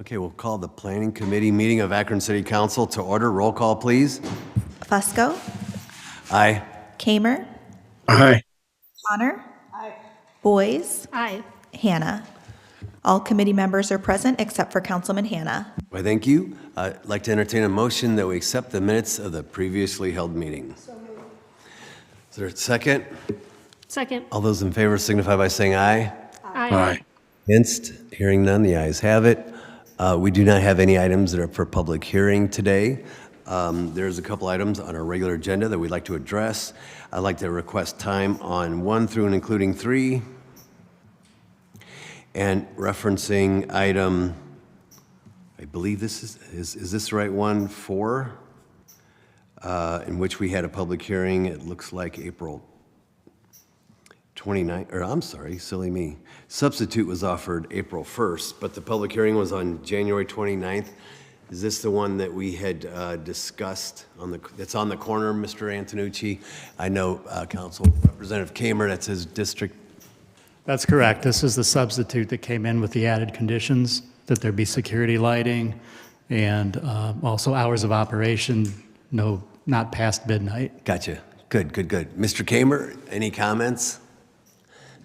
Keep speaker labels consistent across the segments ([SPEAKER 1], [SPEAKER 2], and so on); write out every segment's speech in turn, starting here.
[SPEAKER 1] Okay, we'll call the Planning Committee meeting of Akron City Council to order. Roll call, please.
[SPEAKER 2] Fusco.
[SPEAKER 1] Aye.
[SPEAKER 2] Kamer.
[SPEAKER 3] Aye.
[SPEAKER 2] Connor. Aye. Boys.
[SPEAKER 4] Aye.
[SPEAKER 2] Hannah. All committee members are present except for Councilman Hannah.
[SPEAKER 1] Why, thank you. I'd like to entertain a motion that we accept the minutes of the previously held meeting. Is there a second?
[SPEAKER 4] Second.
[SPEAKER 1] All those in favor signify by saying aye.
[SPEAKER 3] Aye.
[SPEAKER 1] Against? Hearing none, the ayes have it. We do not have any items that are for public hearing today. There's a couple items on our regular agenda that we'd like to address. I'd like to request time on 1 through and including 3. And referencing item, I believe this is this the right one, 4? In which we had a public hearing, it looks like April 29th, or I'm sorry, silly me. Substitute was offered April 1st, but the public hearing was on January 29th. Is this the one that we had discussed that's on the corner, Mr. Antonucci? I know Council Representative Kamer, that's his district.
[SPEAKER 5] That's correct. This is the substitute that came in with the added conditions that there be security lighting and also hours of operation, not past midnight.
[SPEAKER 1] Gotcha. Good. Mr. Kamer, any comments?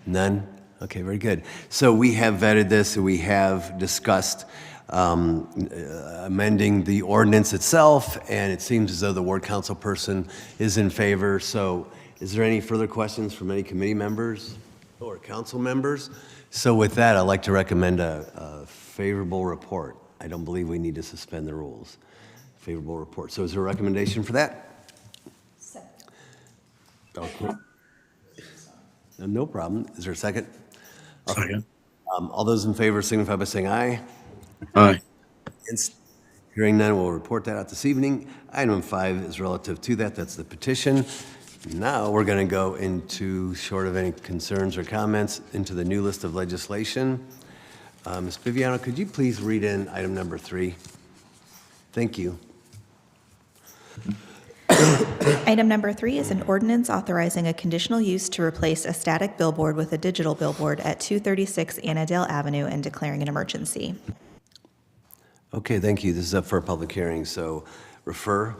[SPEAKER 1] None? Okay, very good. So we have vetted this, and we have discussed amending the ordinance itself, and it seems as though the ward council person is in favor. So is there any further questions from any committee members or council members? So with that, I'd like to recommend a favorable report. I don't believe we need to suspend the rules. Favorable report. So is there a recommendation for that? Okay. No problem. Is there a second?
[SPEAKER 3] Second.
[SPEAKER 1] All those in favor signify by saying aye.
[SPEAKER 3] Aye.
[SPEAKER 1] Against? Hearing none, we'll report that out this evening. Item 5 is relative to that. That's the petition. Now we're going to go into, short of any concerns or comments, into the new list of legislation. Ms. Viviano, could you please read in item number 3? Thank you.
[SPEAKER 2] Item number 3 is an ordinance authorizing a conditional use to replace a static billboard with a digital billboard at 236 Annandale Avenue and declaring an emergency.
[SPEAKER 1] Okay, thank you. This is up for a public hearing, so refer.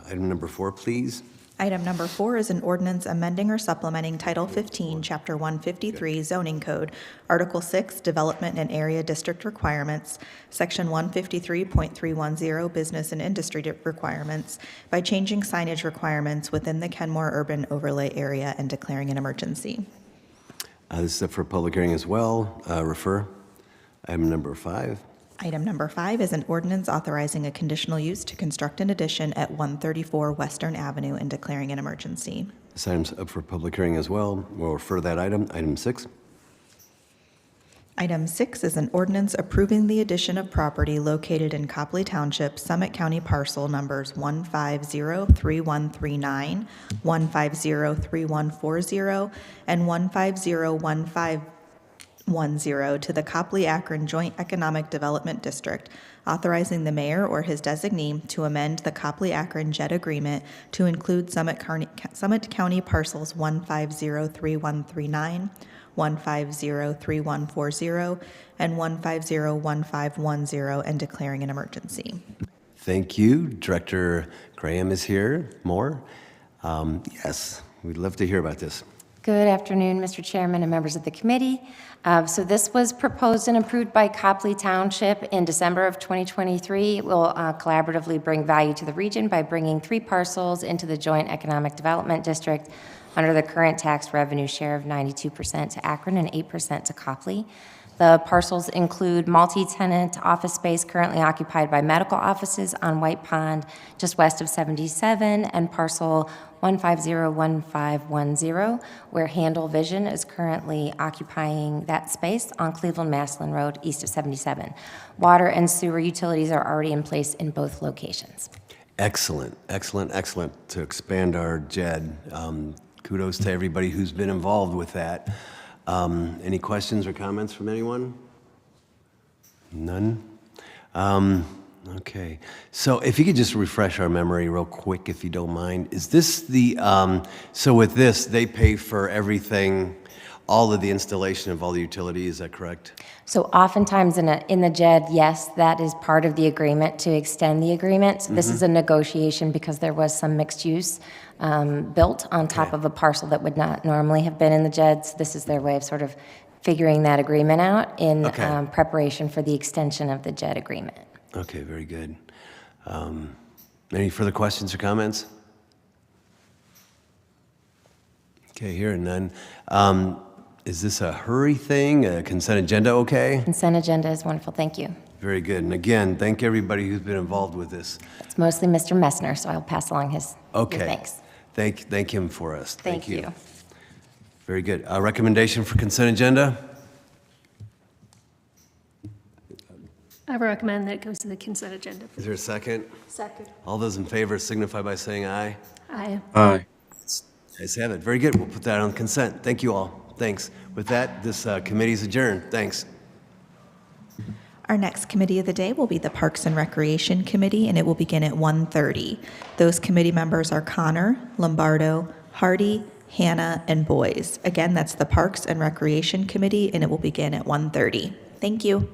[SPEAKER 1] Item number 4, please.
[SPEAKER 2] Item number 4 is an ordinance amending or supplementing Title 15, Chapter 153 Zoning Code, Article 6, Development and Area District Requirements, Section 153.310 Business and Industry Requirements, by changing signage requirements within the Kenmore Urban Overlay Area and declaring an emergency.
[SPEAKER 1] This is up for a public hearing as well. Refer. Item number 5.
[SPEAKER 2] Item number 5 is an ordinance authorizing a conditional use to construct an addition at 134 Western Avenue and declaring an emergency.
[SPEAKER 1] This item's up for public hearing as well. We'll refer that item. Item 6.
[SPEAKER 2] Item 6 is an ordinance approving the addition of property located in Copley Township, Summit County parcel numbers 1503139, 1503140, and 1501510 to the Copley Akron Joint Economic Development District, authorizing the mayor or his designee to amend the Copley Akron JED agreement to include Summit County parcels 1503139, 1503140, and 1501510 and declaring an emergency.
[SPEAKER 1] Thank you. Director Graham is here. More? Yes, we'd love to hear about this.
[SPEAKER 6] Good afternoon, Mr. Chairman and members of the committee. So this was proposed and approved by Copley Township in December of 2023. It will collaboratively bring value to the region by bringing 3 parcels into the Joint Economic Development District under the current tax revenue share of 92% to Akron and 8% to Copley. The parcels include multi-tenant office space currently occupied by medical offices on White Pond, just west of 77, and parcel 1501510, where Handle Vision is currently occupying that space on Cleveland-Maslin Road, east of 77. Water and sewer utilities are already in place in both locations.
[SPEAKER 1] Excellent. To expand our JED. Kudos to everybody who's been involved with that. Any questions or comments from anyone? None? Okay. So if you could just refresh our memory real quick, if you don't mind. Is this the, so with this, they pay for everything, all of the installation of all the utilities, is that correct?
[SPEAKER 6] So oftentimes in the JED, yes, that is part of the agreement to extend the agreement. So this is a negotiation because there was some mixed use built on top
[SPEAKER 1] Okay.
[SPEAKER 6] of a parcel that would not normally have been in the JED. So this is their way of sort of figuring that agreement out in
[SPEAKER 1] Okay.
[SPEAKER 6] preparation for the extension of the JED agreement.
[SPEAKER 1] Okay, very good. Any further questions or comments? Okay, hearing none. Is this a hurry thing, a consent agenda okay?
[SPEAKER 6] Consent agenda is wonderful, thank you.
[SPEAKER 1] Very good. And again, thank everybody who's been involved with this.
[SPEAKER 6] It's mostly Mr. Messner, so I'll pass along his
[SPEAKER 1] Okay.
[SPEAKER 6] thanks.
[SPEAKER 1] Thank him for us.
[SPEAKER 6] Thank you.
[SPEAKER 1] Very good. Recommendation for consent agenda?
[SPEAKER 4] I recommend that it goes to the consent agenda.
[SPEAKER 1] Is there a second?
[SPEAKER 4] Second.
[SPEAKER 1] All those in favor signify by saying aye.
[SPEAKER 4] Aye.
[SPEAKER 3] Aye.
[SPEAKER 1] Ayes have it. Very good. We'll put that on consent. Thank you all. Thanks. With that, this committee is adjourned. Thanks.
[SPEAKER 2] Our next committee of the day will be the Parks and Recreation Committee, and it will begin at 1:30. Those committee members are Connor, Lombardo, Hardy, Hannah, and Boyes. Again, that's the Parks and Recreation Committee, and it will begin at 1:30. Thank you.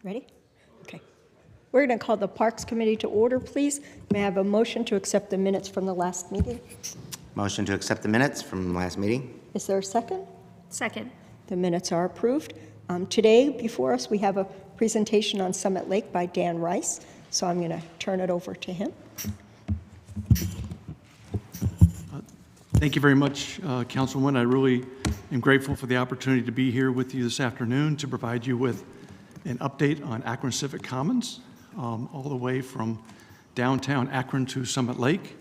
[SPEAKER 7] Ready? Okay. We're going to call the Parks Committee to order, please. May I have a motion to accept the minutes from the last meeting?
[SPEAKER 8] Motion to accept the minutes from last meeting.
[SPEAKER 7] Is there a second?
[SPEAKER 4] Second.
[SPEAKER 7] The minutes are approved. Today, before us, we have a presentation on Summit Lake by Dan Rice, so I'm going to turn it over to him.
[SPEAKER 9] Thank you very much, Councilwoman. I really am grateful for the opportunity to be here with you this afternoon to provide you with an update on Akron Civic Commons, all the way from downtown Akron to Summit Lake.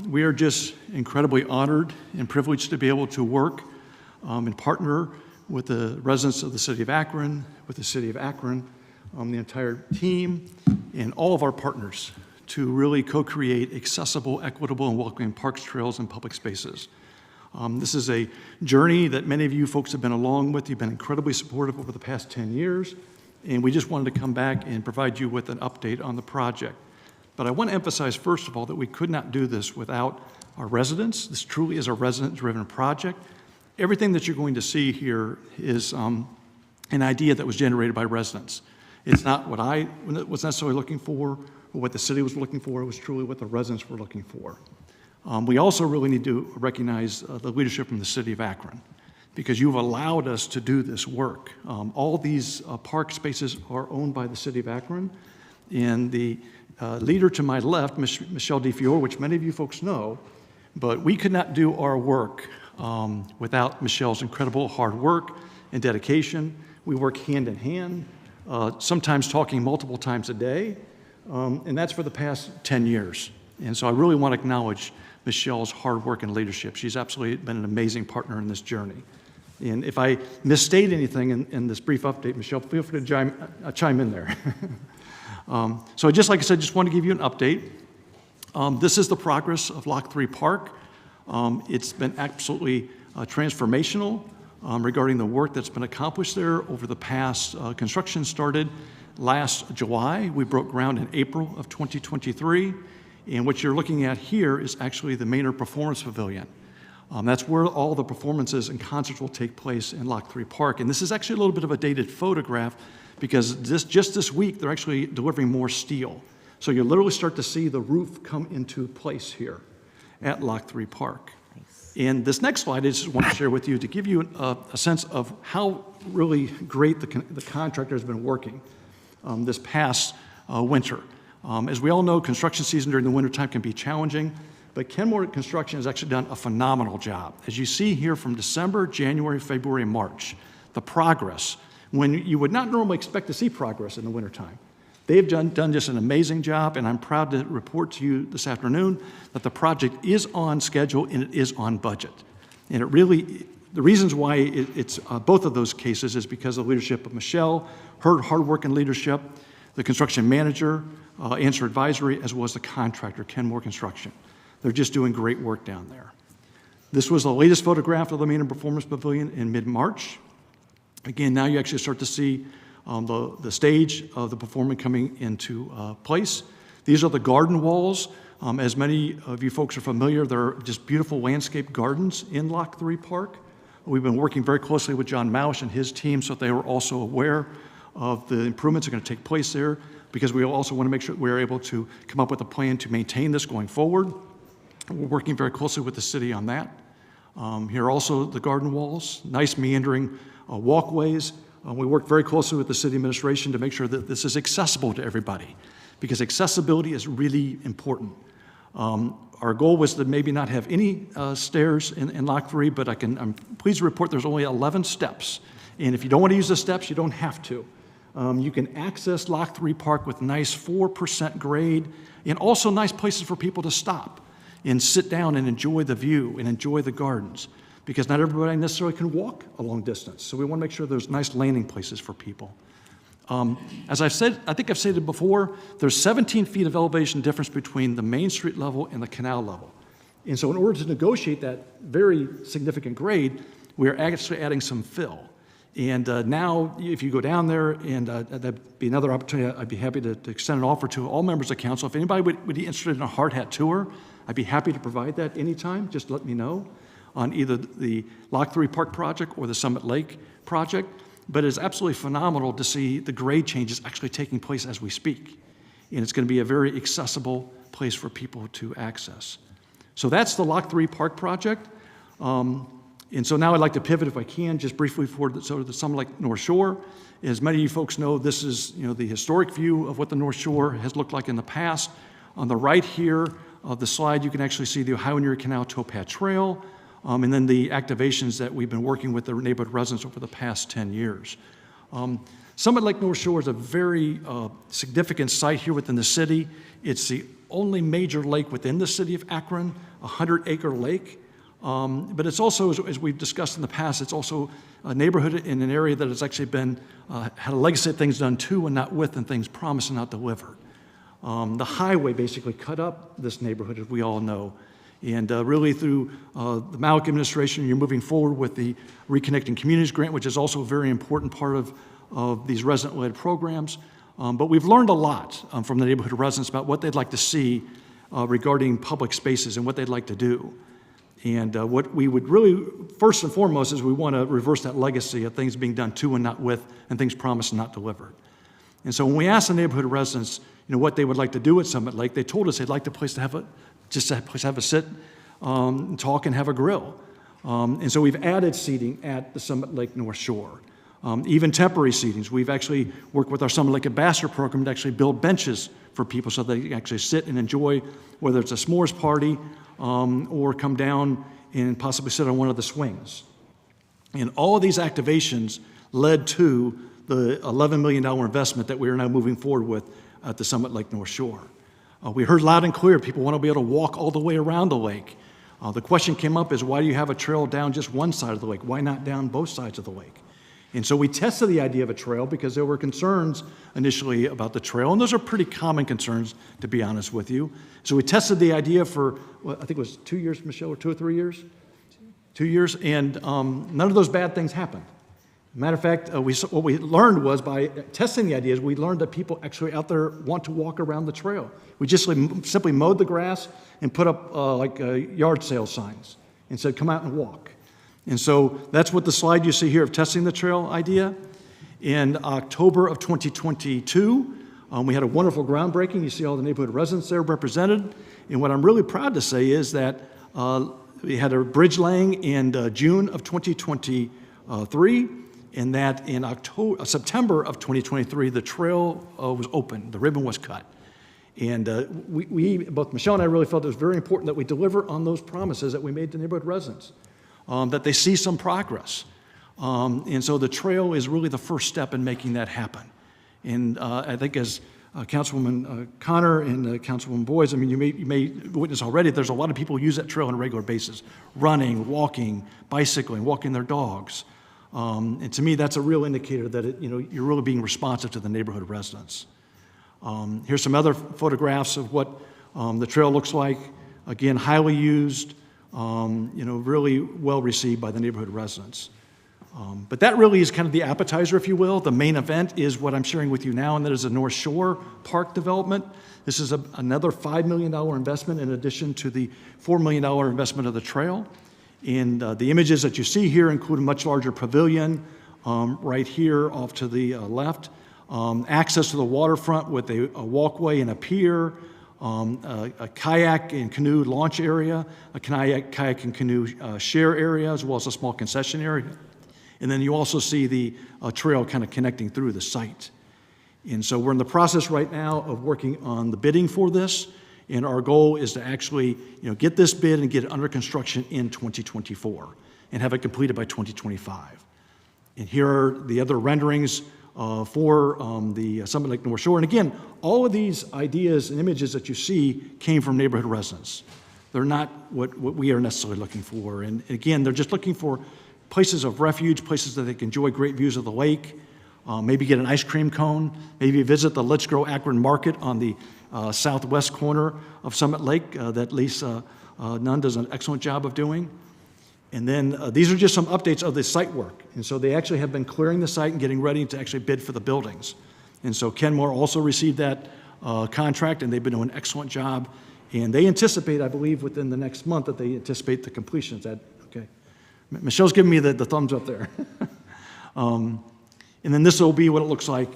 [SPEAKER 9] We are just incredibly honored and privileged to be able to work and partner with the residents of the city of Akron, with the city of Akron, the entire team, and all of our partners to really co-create accessible, equitable, and welcoming parks, trails, and public spaces. This is a journey that many of you folks have been along with. You've been incredibly supportive over the past 10 years, and we just wanted to come back and provide you with an update on the project. But I want to emphasize, first of all, that we could not do this without our residents. This truly is a resident-driven project. Everything that you're going to see here is an idea that was generated by residents. It's not what I was necessarily looking for or what the city was looking for. It was truly what the residents were looking for. We also really need to recognize the leadership from the city of Akron, because you've allowed us to do this work. All these park spaces are owned by the city of Akron, and the leader to my left, Michelle DeFiore, which many of you folks know, but we could not do our work without Michelle's incredible hard work and dedication. We work hand in hand, sometimes talking multiple times a day, and that's for the past 10 years. And so I really want to acknowledge Michelle's hard work and leadership. She's absolutely been an amazing partner in this journey. And if I misstate anything in this brief update, Michelle, feel free to chime in there. So just like I said, just want to give you an update. This is the progress of Lock 3 Park. It's been absolutely transformational regarding the work that's been accomplished there over the past. Construction started last July. We broke ground in April of 2023. And what you're looking at here is actually the Maynard Performance Pavilion. That's where all the performances and concerts will take place in Lock 3 Park. And this is actually a little bit of a dated photograph because just this week, they're actually delivering more steel. So you literally start to see the roof come into place here at Lock 3 Park. And this next slide I just want to share with you to give you a sense of how really great the contractor has been working this past winter. As we all know, construction season during the wintertime can be challenging, but Kenmore Construction has actually done a phenomenal job. As you see here from December, January, February, and March, the progress, when you would not normally expect to see progress in the wintertime. They've done just an amazing job, and I'm proud to report to you this afternoon that the project is on schedule and it is on budget. And it really, the reasons why it's both of those cases is because of the leadership of Michelle, her hard work and leadership, the construction manager, Answer Advisory, as well as the contractor, Kenmore Construction. They're just doing great work down there. This was the latest photograph of the Maynard Performance Pavilion in mid-March. Again, now you actually start to see the stage of the performance coming into place. These are the garden walls. As many of you folks are familiar, they're just beautiful landscape gardens in Lock 3 Park. We've been working very closely with John Mausch and his team so that they were also aware of the improvements that are going to take place there, because we also want to make sure that we're able to come up with a plan to maintain this going forward. We're working very closely with the city on that. Here are also the garden walls, nice meandering walkways. We work very closely with the city administration to make sure that this is accessible to everybody, because accessibility is really important. Our goal was to maybe not have any stairs in Lock 3, but I'm pleased to report there's only 11 steps. And if you don't want to use the steps, you don't have to. You can access Lock 3 Park with nice 4% grade and also nice places for people to stop and sit down and enjoy the view and enjoy the gardens, because not everybody necessarily can walk a long distance. So we want to make sure there's nice landing places for people. As I've said, I think I've stated before, there's 17 feet of elevation difference between the Main Street level and the canal level. And so in order to negotiate that very significant grade, we're actually adding some fill. And now, if you go down there, and that'd be another opportunity, I'd be happy to extend an offer to all members of council. If anybody would be interested in a hard hat tour, I'd be happy to provide that anytime. Just let me know on either the Lock 3 Park project or the Summit Lake project. But it's absolutely phenomenal to see the grade changes actually taking place as we speak. And it's going to be a very accessible place for people to access. So that's the Lock 3 Park project. And so now I'd like to pivot, if I can, just briefly for the Summit Lake North Shore. As many of you folks know, this is the historic view of what the North Shore has looked like in the past. On the right here of the slide, you can actually see the Ohio Erie Canal Towpath Trail, and then the activations that we've been working with the neighborhood residents over the past 10 years. Summit Lake North Shore is a very significant site here within the city. It's the only major lake within the city of Akron, a 100-acre lake. But it's also, as we've discussed in the past, it's also a neighborhood in an area that has actually been, had a legacy of things done to and not with, and things promised and not delivered. The highway basically cut up this neighborhood, as we all know. And really through the Malik administration, you're moving forward with the Reconnecting Communities Grant, which is also a very important part of these resident-led programs. But we've learned a lot from the neighborhood residents about what they'd like to see regarding public spaces and what they'd like to do. And what we would really, first and foremost, is we want to reverse that legacy of things being done to and not with, and things promised and not delivered. And so when we asked the neighborhood residents, what they would like to do at Summit Lake, they told us they'd like the place to have a sit, talk, and have a grill. And so we've added seating at the Summit Lake North Shore. Even temporary seatings. We've actually worked with our Summit Lake Ambassador program to actually build benches for people so they can actually sit and enjoy, whether it's a s'mores party or come down and possibly sit on one of the swings. And all of these activations led to the $11 million investment that we are now moving forward with at the Summit Lake North Shore. We heard loud and clear, people want to be able to walk all the way around the lake. The question came up is, why do you have a trail down just one side of the lake? Why not down both sides of the lake? And so we tested the idea of a trail because there were concerns initially about the trail, and those are pretty common concerns, to be honest with you. So we tested the idea for, I think it was 2 years, Michelle, or 2 or 3 years? 2 years, and none of those bad things happened. Matter of fact, what we learned was by testing the ideas, we learned that people actually out there want to walk around the trail. We just simply mowed the grass and put up yard sale signs and said, come out and walk. And so that's what the slide you see here of testing the trail idea. In October of 2022, we had a wonderful groundbreaking. You see all the neighborhood residents there represented. And what I'm really proud to say is that we had a bridge laying in June of 2023, and that in September of 2023, the trail was open. The ribbon was cut. And both Michelle and I really felt it was very important that we deliver on those promises that we made to neighborhood residents. That they see some progress. And so the trail is really the first step in making that happen. And I think as Councilwoman Connor and Councilwoman Boyes, I mean, you may witness already, there's a lot of people who use that trail on a regular basis, running, walking, bicycling, walking their dogs. And to me, that's a real indicator that you're really being responsive to the neighborhood residents. Here's some other photographs of what the trail looks like. Again, highly used. Really well received by the neighborhood residents. But that really is kind of the appetizer, if you will. The main event is what I'm sharing with you now, and that is the North Shore Park development. This is another $5 million investment in addition to the $4 million investment of the trail. And the images that you see here include a much larger pavilion right here off to the left, access to the waterfront with a walkway and a pier, a kayak and canoe launch area, a kayak and canoe share area, as well as a small concession area. And then you also see the trail kind of connecting through the site. And so we're in the process right now of working on the bidding for this, and our goal is to actually get this bid and get it under construction in 2024 and have it completed by 2025. And here are the other renderings for the Summit Lake North Shore. And again, all of these ideas and images that you see came from neighborhood residents. They're not what we are necessarily looking for. And again, they're just looking for places of refuge, places that they can enjoy great views of the lake, maybe get an ice cream cone, maybe visit the Let's Grow Akron Market on the southwest corner of Summit Lake that Lisa Nunn does an excellent job of doing. And then these are just some updates of the site work. And so they actually have been clearing the site and getting ready to actually bid for the buildings. And so Ken Moore also received that contract, and they've been doing an excellent job. And they anticipate, I believe, within the next month that they anticipate the completion. Is that okay? Michelle's giving me the thumbs up there. And then this will be what it looks like,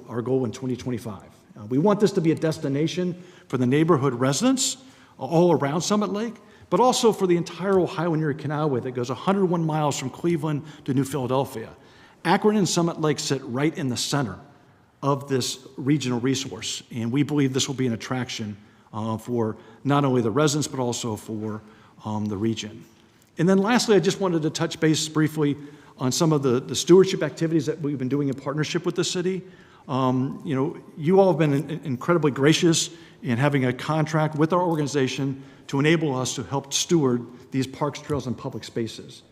[SPEAKER 9] our goal in 2025. We want this to be a destination for the neighborhood residents all around Summit Lake, but also for the entire Ohio and Erie Canalway that goes 101 miles from Cleveland to New Philadelphia. Akron and Summit Lake sit right in the center of this regional resource, and we believe this will be an attraction for not only the residents, but also for the region. And then lastly, I just wanted to touch base briefly on some of the stewardship activities that we've been doing in partnership with the city. You all have been incredibly gracious in having a contract with our organization to enable us to help steward these parks, trails, and public spaces.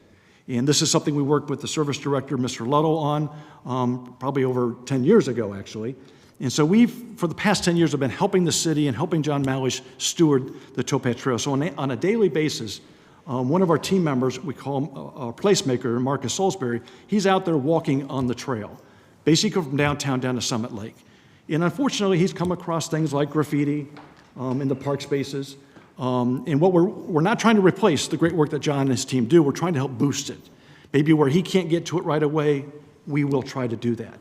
[SPEAKER 9] And this is something we worked with the service director, Mr. Ludlow, on probably over 10 years ago, actually. And so for the past 10 years, have been helping the city and helping John Malish steward the Towpath Trail. So on a daily basis, one of our team members, we call him our placemaker, Marcus Salisbury, he's out there walking on the trail, basically from downtown down to Summit Lake. And unfortunately, he's come across things like graffiti in the park spaces. And what we're not trying to replace the great work that John and his team do, we're trying to help boost it. Maybe where he can't get to it right away, we will try to do that.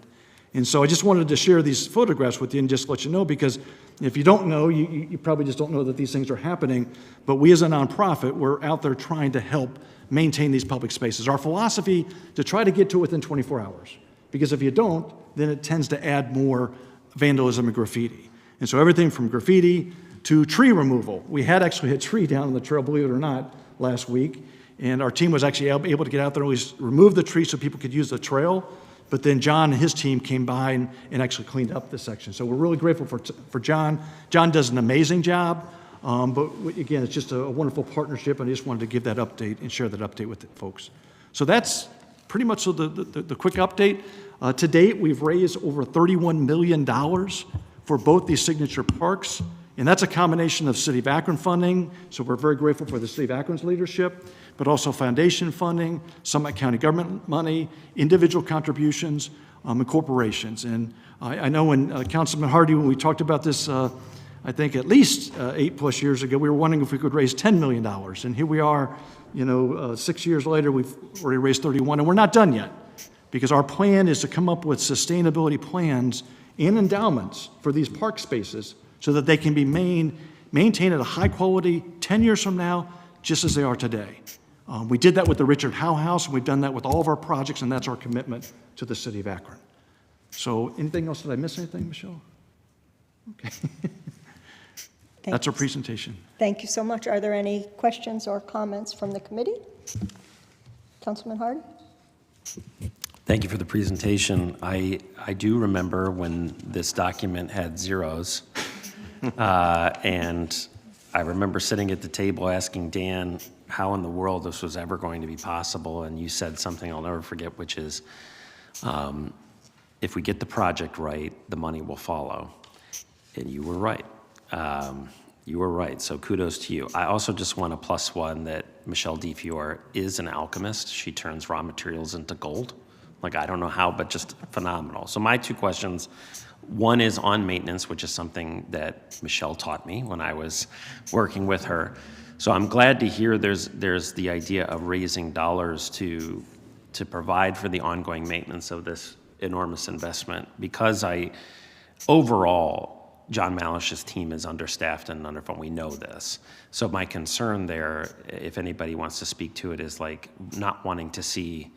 [SPEAKER 9] And so I just wanted to share these photographs with you and just let you know, because if you don't know, you probably just don't know that these things are happening. But we as a nonprofit, we're out there trying to help maintain these public spaces. Our philosophy to try to get to it within 24 hours. Because if you don't, then it tends to add more vandalism and graffiti. And so everything from graffiti to tree removal. We had actually a tree down on the trail, believe it or not, last week. And our team was actually able to get out there and always remove the tree so people could use the trail. But then John and his team came by and actually cleaned up the section. So we're really grateful for John. John does an amazing job. But again, it's just a wonderful partnership. And I just wanted to give that update and share that update with the folks. So that's pretty much the quick update. To date, we've raised over $31 million for both these signature parks. And that's a combination of City of Akron funding. So we're very grateful for the City of Akron's leadership, but also foundation funding, Summit County government money, individual contributions, and corporations. And I know when Councilman Hardy, when we talked about this, I think at least 8+ years ago, we were wondering if we could raise $10 million. And here we are, 6 years later, we've already raised 31, and we're not done yet, because our plan is to come up with sustainability plans and endowments for these park spaces so that they can be maintained at a high quality 10 years from now, just as they are today. We did that with the Richard Howe House, and we've done that with all of our projects, and that's our commitment to the City of Akron. So anything else? Did I miss anything, Michelle? Okay. That's our presentation.
[SPEAKER 7] Thank you so much. Are there any questions or comments from the committee? Councilman Hardy?
[SPEAKER 10] Thank you for the presentation. I do remember when this document had zeros, and I remember sitting at the table asking Dan how in the world this was ever going to be possible, and you said something I'll never forget, which is, if we get the project right, the money will follow. And you were right. You were right, so kudos to you. I also just want to +1 that Michelle DeFiore is an alchemist. She turns raw materials into gold. Like, I don't know how, but just phenomenal. So my two questions, one is on maintenance, which is something that Michelle taught me when I was working with her. So I'm glad to hear there's the idea of raising dollars to provide for the ongoing maintenance of this enormous investment, because overall, John Malish's team is understaffed and underfunded. We know this. So my concern there, if anybody wants to speak to it, is like not wanting to see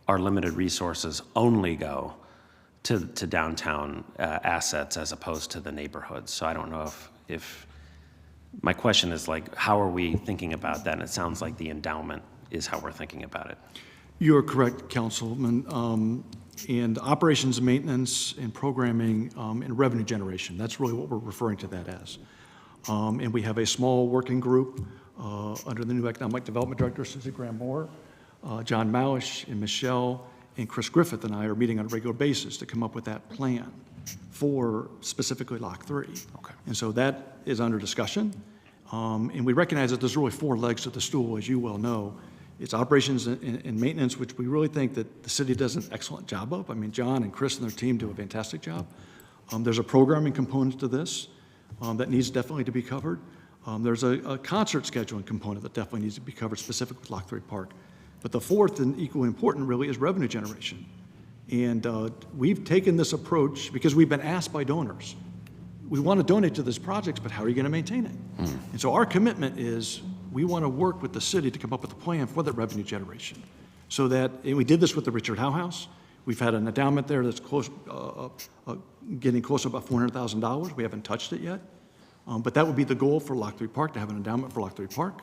[SPEAKER 10] our limited resources only go to downtown assets as opposed to the neighborhoods. So I don't know if my question is like, how are we thinking about that? And it sounds like the endowment is how we're thinking about it.
[SPEAKER 9] You're correct, Councilman. And operations and maintenance and programming and revenue generation, that's really what we're referring to that as. And we have a small working group under the new Economic Development Director, Susie Graham-Moore. John Malish and Michelle and Chris Griffith and I are meeting on a regular basis to come up with that plan for specifically Lock 3.
[SPEAKER 10] Okay.
[SPEAKER 9] And so that is under discussion. And we recognize that there's really four legs to the stool, as you well know. It's operations and maintenance, which we really think that the city does an excellent job of. I mean, John and Chris and their team do a fantastic job. There's a programming component to this that needs definitely to be covered. There's a concert scheduling component that definitely needs to be covered, specific with Lock 3 Park. But the fourth and equally important really is revenue generation. And we've taken this approach because we've been asked by donors. We want to donate to this project, but how are you going to maintain it? And so our commitment is we want to work with the city to come up with a plan for that revenue generation. So that, and we did this with the Richard Howe House. We've had an endowment there that's close, getting close to about $400,000. We haven't touched it yet. But that would be the goal for Lock 3 Park, to have an endowment for Lock 3 Park.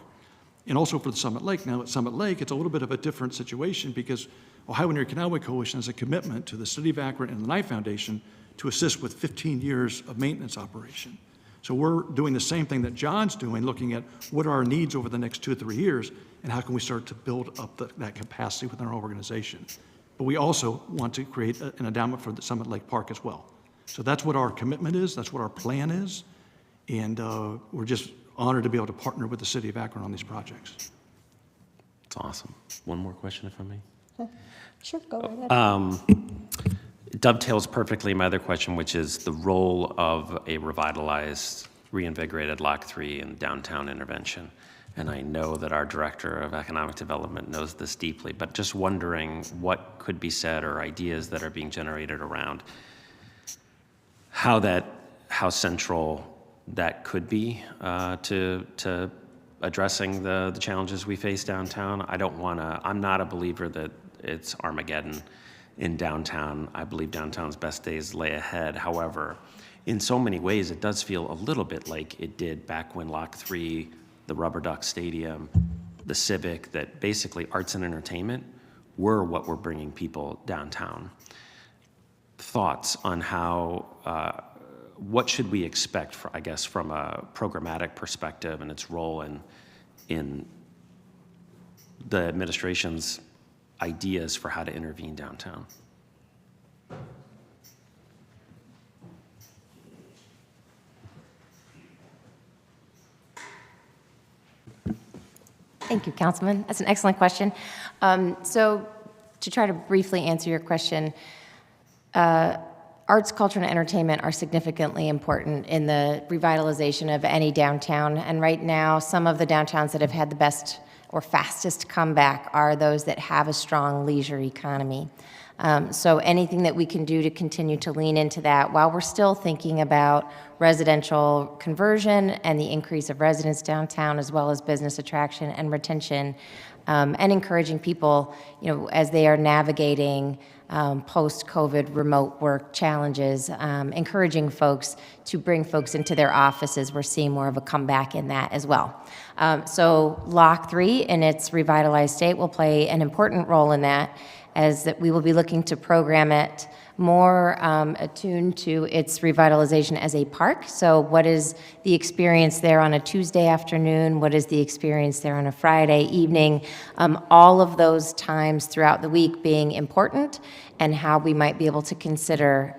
[SPEAKER 9] And also for the Summit Lake. Now at Summit Lake, it's a little bit of a different situation because Ohio and Erie Canalway Coalition has a commitment to the City of Akron and the Knight Foundation to assist with 15 years of maintenance operation. So we're doing the same thing that John's doing, looking at what are our needs over the next 2 or 3 years, and how can we start to build up that capacity within our organization. But we also want to create an endowment for the Summit Lake Park as well. So that's what our commitment is, that's what our plan is, and we're just honored to be able to partner with the City of Akron on these projects.
[SPEAKER 10] It's awesome. One more question, if I may.
[SPEAKER 7] Sure, go right ahead.
[SPEAKER 10] It dovetails perfectly my other question, which is the role of a revitalized, reinvigorated Lock 3 in downtown intervention. And I know that our Director of Economic Development knows this deeply, but just wondering what could be said or ideas that are being generated around how central that could be to addressing the challenges we face downtown. I'm not a believer that it's Armageddon in downtown. I believe downtown's best days lay ahead. However, in so many ways, it does feel a little bit like it did back when Lock 3, the Rubber Duck Stadium, the Civic, that basically arts and entertainment were what were bringing people downtown. Thoughts on how, what should we expect, I guess, from a programmatic perspective and its role in the administration's ideas for how to intervene downtown?
[SPEAKER 6] Thank you, Councilman. That's an excellent question. So to try to briefly answer your question, arts, culture, and entertainment are significantly important in the revitalization of any downtown. And right now, some of the downtowns that have had the best or fastest comeback are those that have a strong leisure economy. So anything that we can do to continue to lean into that while we're still thinking about residential conversion and the increase of residents downtown, as well as business attraction and retention, and encouraging people, as they are navigating post-COVID remote work challenges, encouraging folks to bring folks into their offices. We're seeing more of a comeback in that as well. So Lock 3 in its revitalized state will play an important role in that, as that we will be looking to program it more attuned to its revitalization as a park. So what is the experience there on a Tuesday afternoon? What is the experience there on a Friday evening? All of those times throughout the week being important, and how we might be able to consider,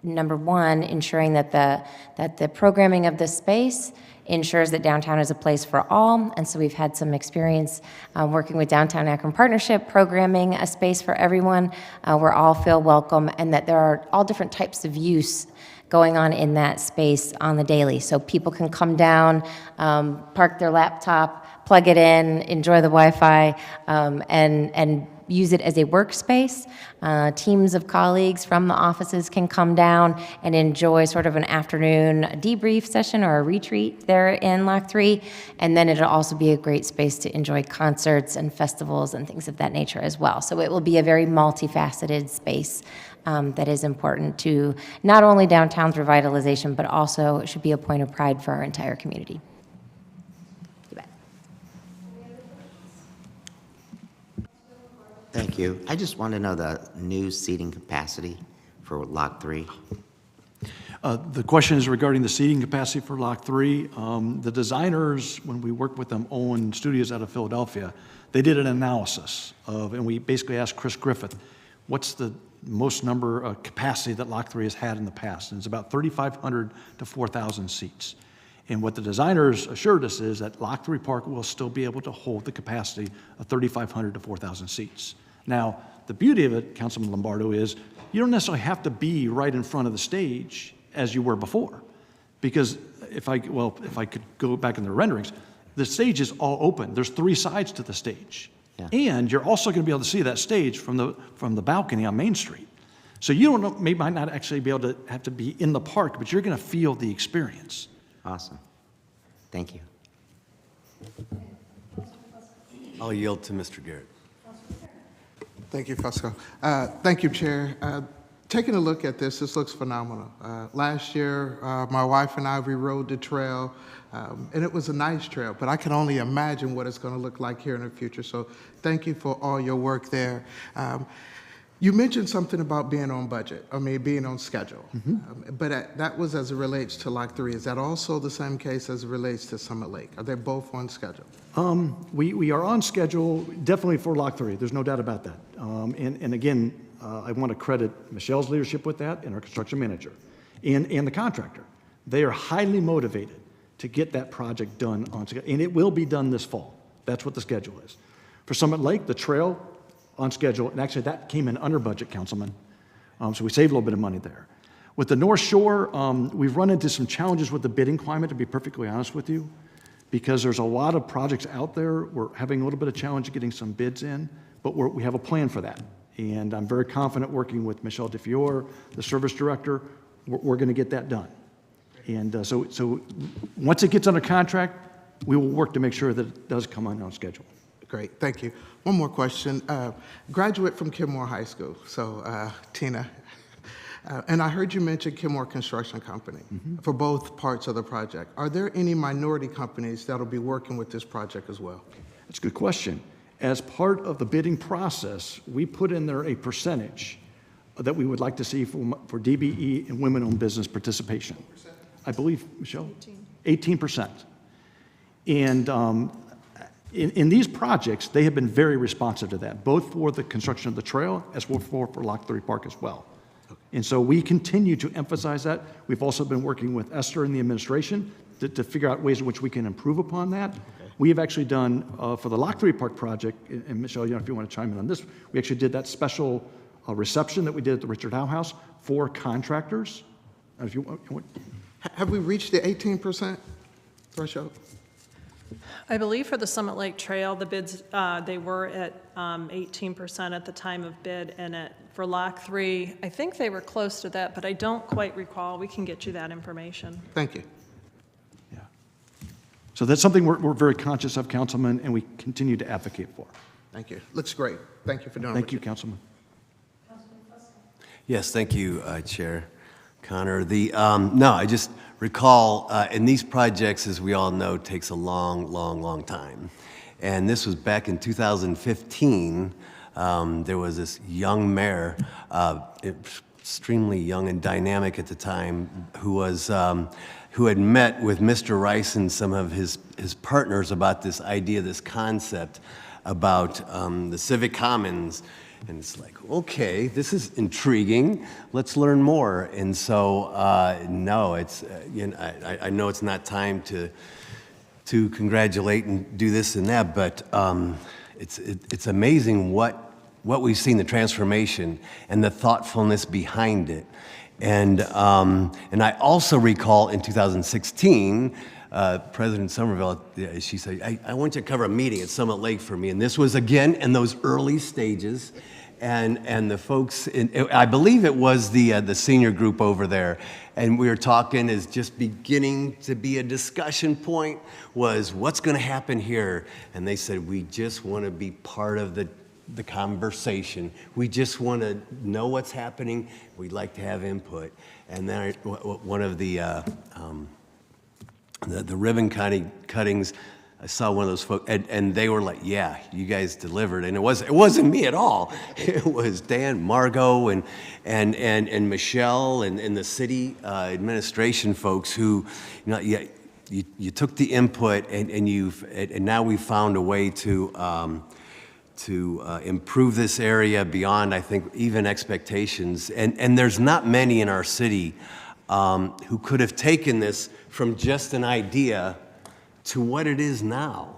[SPEAKER 6] number one, ensuring that the programming of the space ensures that downtown is a place for all. And so we've had some experience working with Downtown Akron Partnership, programming a space for everyone where all feel welcome, and that there are all different types of use going on in that space on the daily. So people can come down, park their laptop, plug it in, enjoy the Wi-Fi, and use it as a workspace. Teams of colleagues from the offices can come down and enjoy sort of an afternoon debrief session or a retreat there in Lock 3. And then it'll also be a great space to enjoy concerts and festivals and things of that nature as well. So it will be a very multifaceted space that is important to not only downtown's revitalization, but also it should be a point of pride for our entire community. You bet.
[SPEAKER 8] Thank you. I just want to know the new seating capacity for Lock 3.
[SPEAKER 9] The question is regarding the seating capacity for Lock 3. The designers, when we worked with them, Owen Studios out of Philadelphia, they did an analysis of, and we basically asked Chris Griffith, what's the most number of capacity that Lock 3 has had in the past? And it's about 3,500 to 4,000 seats. And what the designers assured us is that Lock 3 Park will still be able to hold the capacity of 3,500 to 4,000 seats. Now, the beauty of it, Councilman Lombardo, is you don't necessarily have to be right in front of the stage as you were before. Because if I could go back in the renderings, the stage is all open. There's 3 sides to the stage.
[SPEAKER 8] Yeah.
[SPEAKER 9] And you're also going to be able to see that stage from the balcony on Main Street. So you might not actually be able to have to be in the park, but you're going to feel the experience.
[SPEAKER 8] Awesome. Thank you.
[SPEAKER 1] I'll yield to Mr. Garrett.
[SPEAKER 11] Thank you, Fusco. Thank you, Chair. Taking a look at this looks phenomenal. Last year, my wife and I, we rode the trail, and it was a nice trail, but I can only imagine what it's going to look like here in the future. So thank you for all your work there. You mentioned something about being on budget, being on schedule. But that was as it relates to Lock 3. Is that also the same case as it relates to Summit Lake? Are they both on schedule?
[SPEAKER 9] We are on schedule, definitely for Lock 3. There's no doubt about that. And again, I want to credit Michelle's leadership with that and our construction manager and the contractor. They are highly motivated to get that project done on schedule, and it will be done this fall. That's what the schedule is. For Summit Lake, the trail on schedule, and actually that came in under budget, Councilman, so we saved a little bit of money there. With the North Shore, we've run into some challenges with the bidding climate, to be perfectly honest with you, because there's a lot of projects out there. We're having a little bit of challenge getting some bids in, but we have a plan for that. And I'm very confident working with Michelle DeFiore, the service director, we're going to get that done. And so once it gets under contract, we will work to make sure that it does come on schedule.
[SPEAKER 11] Great, thank you. One more question. Graduate from Kenmore High School, so Tina, and I heard you mention Kenmore Construction Company for both parts of the project. Are there any minority companies that will be working with this project as well?
[SPEAKER 9] That's a good question. As part of the bidding process, we put in there a percentage that we would like to see for DBE and women-owned business participation. I believe, Michelle? 18%. And in these projects, they have been very responsive to that, both for the construction of the trail as well for Lock 3 Park as well. And so we continue to emphasize that. We've also been working with Esther and the administration to figure out ways in which we can improve upon that. We have actually done, for the Lock 3 Park project, and Michelle, if you want to chime in on this, we actually did that special reception that we did at the Richard Howe House for contractors. If you want.
[SPEAKER 11] Have we reached the 18% threshold?
[SPEAKER 12] I believe for the Summit Lake Trail, the bids, they were at 18% at the time of bid, and for Lock 3, I think they were close to that, but I don't quite recall. We can get you that information.
[SPEAKER 11] Thank you.
[SPEAKER 9] Yeah. So that's something we're very conscious of, Councilman, and we continue to advocate for.
[SPEAKER 11] Thank you. Looks great. Thank you for doing it.
[SPEAKER 9] Thank you, Councilman.
[SPEAKER 1] Yes, thank you, Chair Connor. I just recall in these projects, as we all know, takes a long time. And this was back in 2015. There was this young mayor, extremely young and dynamic at the time, who had met with Mr. Rice and some of his partners about this idea, this concept about the civic commons. And it's like, okay, this is intriguing. Let's learn more. And so, no, it's I know it's not time to congratulate and do this and that, but it's amazing what we've seen, the transformation and the thoughtfulness behind it. And I also recall in 2016. President Somerville, she said, I want you to cover a meeting at Summit Lake for me. And this was, again, in those early stages. And the folks, I believe it was the senior group over there. And we were talking, is just beginning to be a discussion point, was what's going to happen here? And they said, we just want to be part of the conversation. We just want to know what's happening. We'd like to have input. And then one of the ribbon cuttings, I saw one of those folks, and they were like, yeah, you guys delivered. And it wasn't me at all. It was Dan, Margot, and Michelle, and the city administration folks who, you took the input, and now we've found a way to improve this area beyond, I think, even expectations. And there's not many in our city who could have taken this from just an idea to what it is now.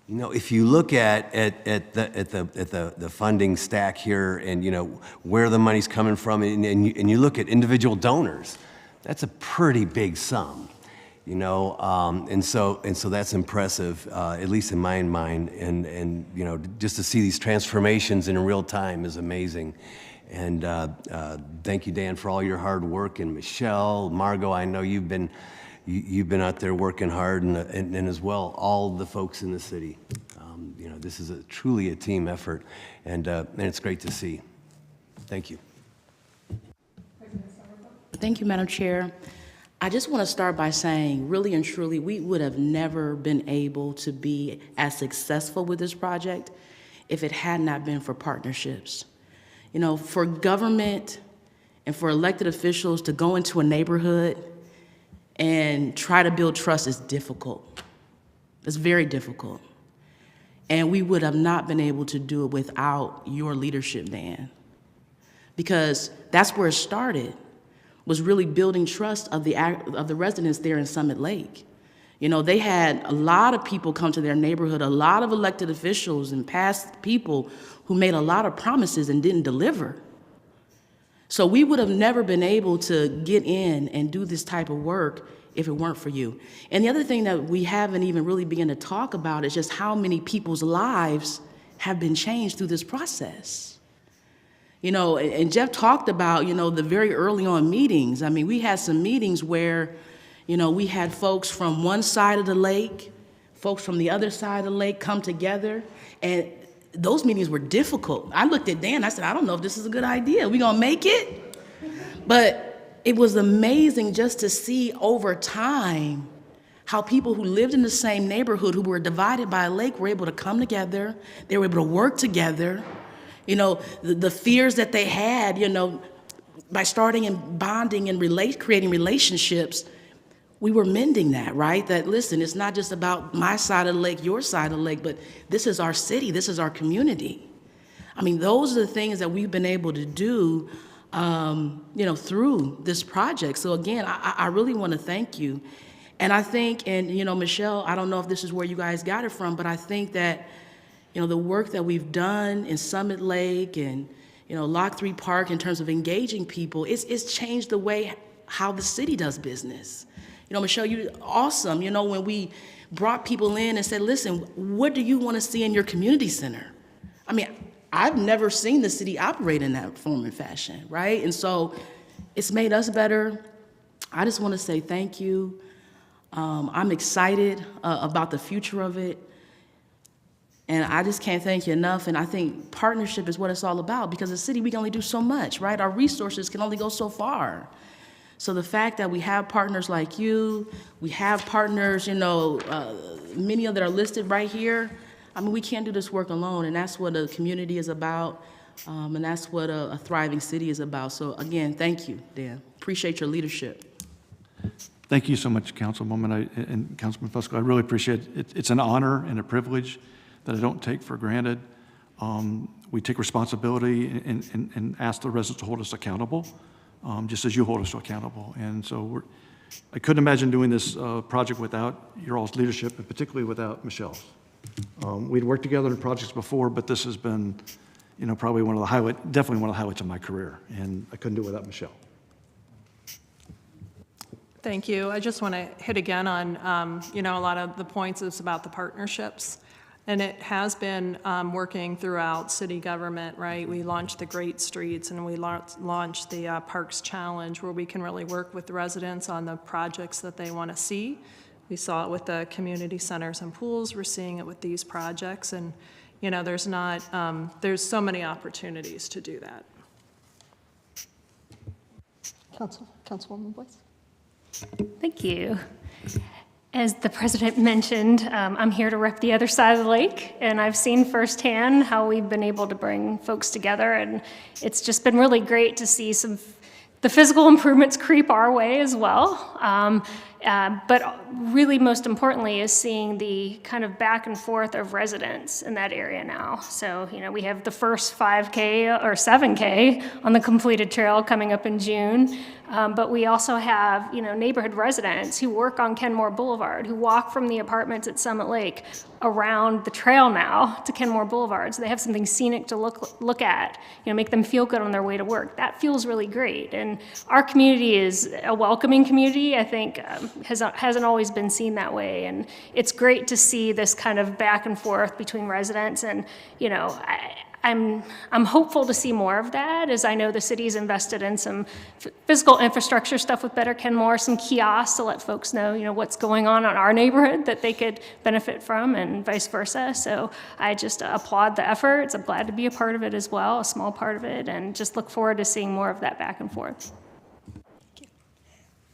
[SPEAKER 1] You know, if you look at the funding stack here, and you know where the money's coming from, and you look at individual donors, that's a pretty big sum. You know, and so that's impressive, at least in my mind. And you know, just to see these transformations in real time is amazing. And thank you, Dan, for all your hard work. And Michelle, Margot, I know you've been out there working hard, and as well all the folks in the city. You know, this is truly a team effort, and it's great to see. Thank you.
[SPEAKER 13] Thank you, Madam Chair. I just want to start by saying, really and truly, we would have never been able to be as successful with this project if it had not been for partnerships. You know, for government and for elected officials to go into a neighborhood and try to build trust is difficult. It's very difficult. And we would have not been able to do it without your leadership, Dan. Because that's where it started, was really building trust of the residents there in Summit Lake. You know, they had a lot of people come to their neighborhood, a lot of elected officials and past people who made a lot of promises and didn't deliver. So we would have never been able to get in and do this type of work if it weren't for you. And the other thing that we haven't even really begun to talk about is just how many people's lives have been changed through this process. You know, and Jeff talked about, you know, the very early on meetings. I mean, we had some meetings where, you know, we had folks from one side of the lake, folks from the other side of the lake come together, and those meetings were difficult. I looked at Dan, I said, I don't know if this is a good idea. We gonna make it? But it was amazing just to see over time how people who lived in the same neighborhood, who were divided by a lake, were able to come together. They were able to work together. You know, the fears that they had, you know, by starting and bonding and creating relationships, we were mending that, right? That, listen, it's not just about my side of the lake, your side of the lake, but this is our city, this is our community. I mean, those are the things that we've been able to do, you know, through this project. So again, I really want to thank you. And I think, and you know, Michelle, I don't know if this is where you guys got it from, but I think that, you know, the work that we've done in Summit Lake and, you know, Lock 3 Park in terms of engaging people, it's changed the way how the city does business. You know, Michelle, you're awesome. You know, when we brought people in and said, listen, what do you want to see in your community center? I mean, I've never seen the city operate in that form and fashion, right? And so it's made us better. I just want to say thank you. I'm excited about the future of it. And I just can't thank you enough. And I think partnership is what it's all about, because as a city, we can only do so much, right? Our resources can only go so far. So the fact that we have partners like you, we have partners, you know, many of them are listed right here. I mean, we can't do this work alone, and that's what a community is about, and that's what a thriving city is about. So again, thank you, Dan. Appreciate your leadership.
[SPEAKER 9] Thank you so much, Councilwoman and Councilman Fusco. I really appreciate it. It's an honor and a privilege that I don't take for granted. We take responsibility and ask the residents to hold us accountable, just as you hold us accountable. And so I couldn't imagine doing this project without your all's leadership, and particularly without Michelle's. We'd worked together in projects before, but this has been, you know, probably definitely one of the highlights of my career, and I couldn't do it without Michelle.
[SPEAKER 12] Thank you. I just want to hit again on, you know, a lot of the points is about the partnerships. And it has been working throughout city government, right? We launched the Great Streets, and we launched the Parks Challenge, where we can really work with the residents on the projects that they want to see. We saw it with the community centers and pools. We're seeing it with these projects. And, you know, there's so many opportunities to do that.
[SPEAKER 7] Councilwoman Boyce.
[SPEAKER 4] Thank you. As the president mentioned, I'm here to rep the other side of the lake, and I've seen firsthand how we've been able to bring folks together, and it's just been really great to see the physical improvements creep our way as well. But really, most importantly, is seeing the kind of back and forth of residents in that area now. So, we have the first 5K or 7K on the completed trail coming up in June. But we also have, neighborhood residents who work on Kenmore Boulevard, who walk from the apartments at Summit Lake around the trail now to Kenmore Boulevard. So they have something scenic to look at, make them feel good on their way to work. That feels really great. And our community is a welcoming community, I think, hasn't always been seen that way. And it's great to see this kind of back and forth between residents. And, I'm hopeful to see more of that, as I know the city's invested in some physical infrastructure stuff with Better Kenmore, some kiosks to let folks know, what's going on in our neighborhood that they could benefit from, and vice versa. So I just applaud the efforts. I'm glad to be a part of it as well, a small part of it, and just look forward to seeing more of that back and forth.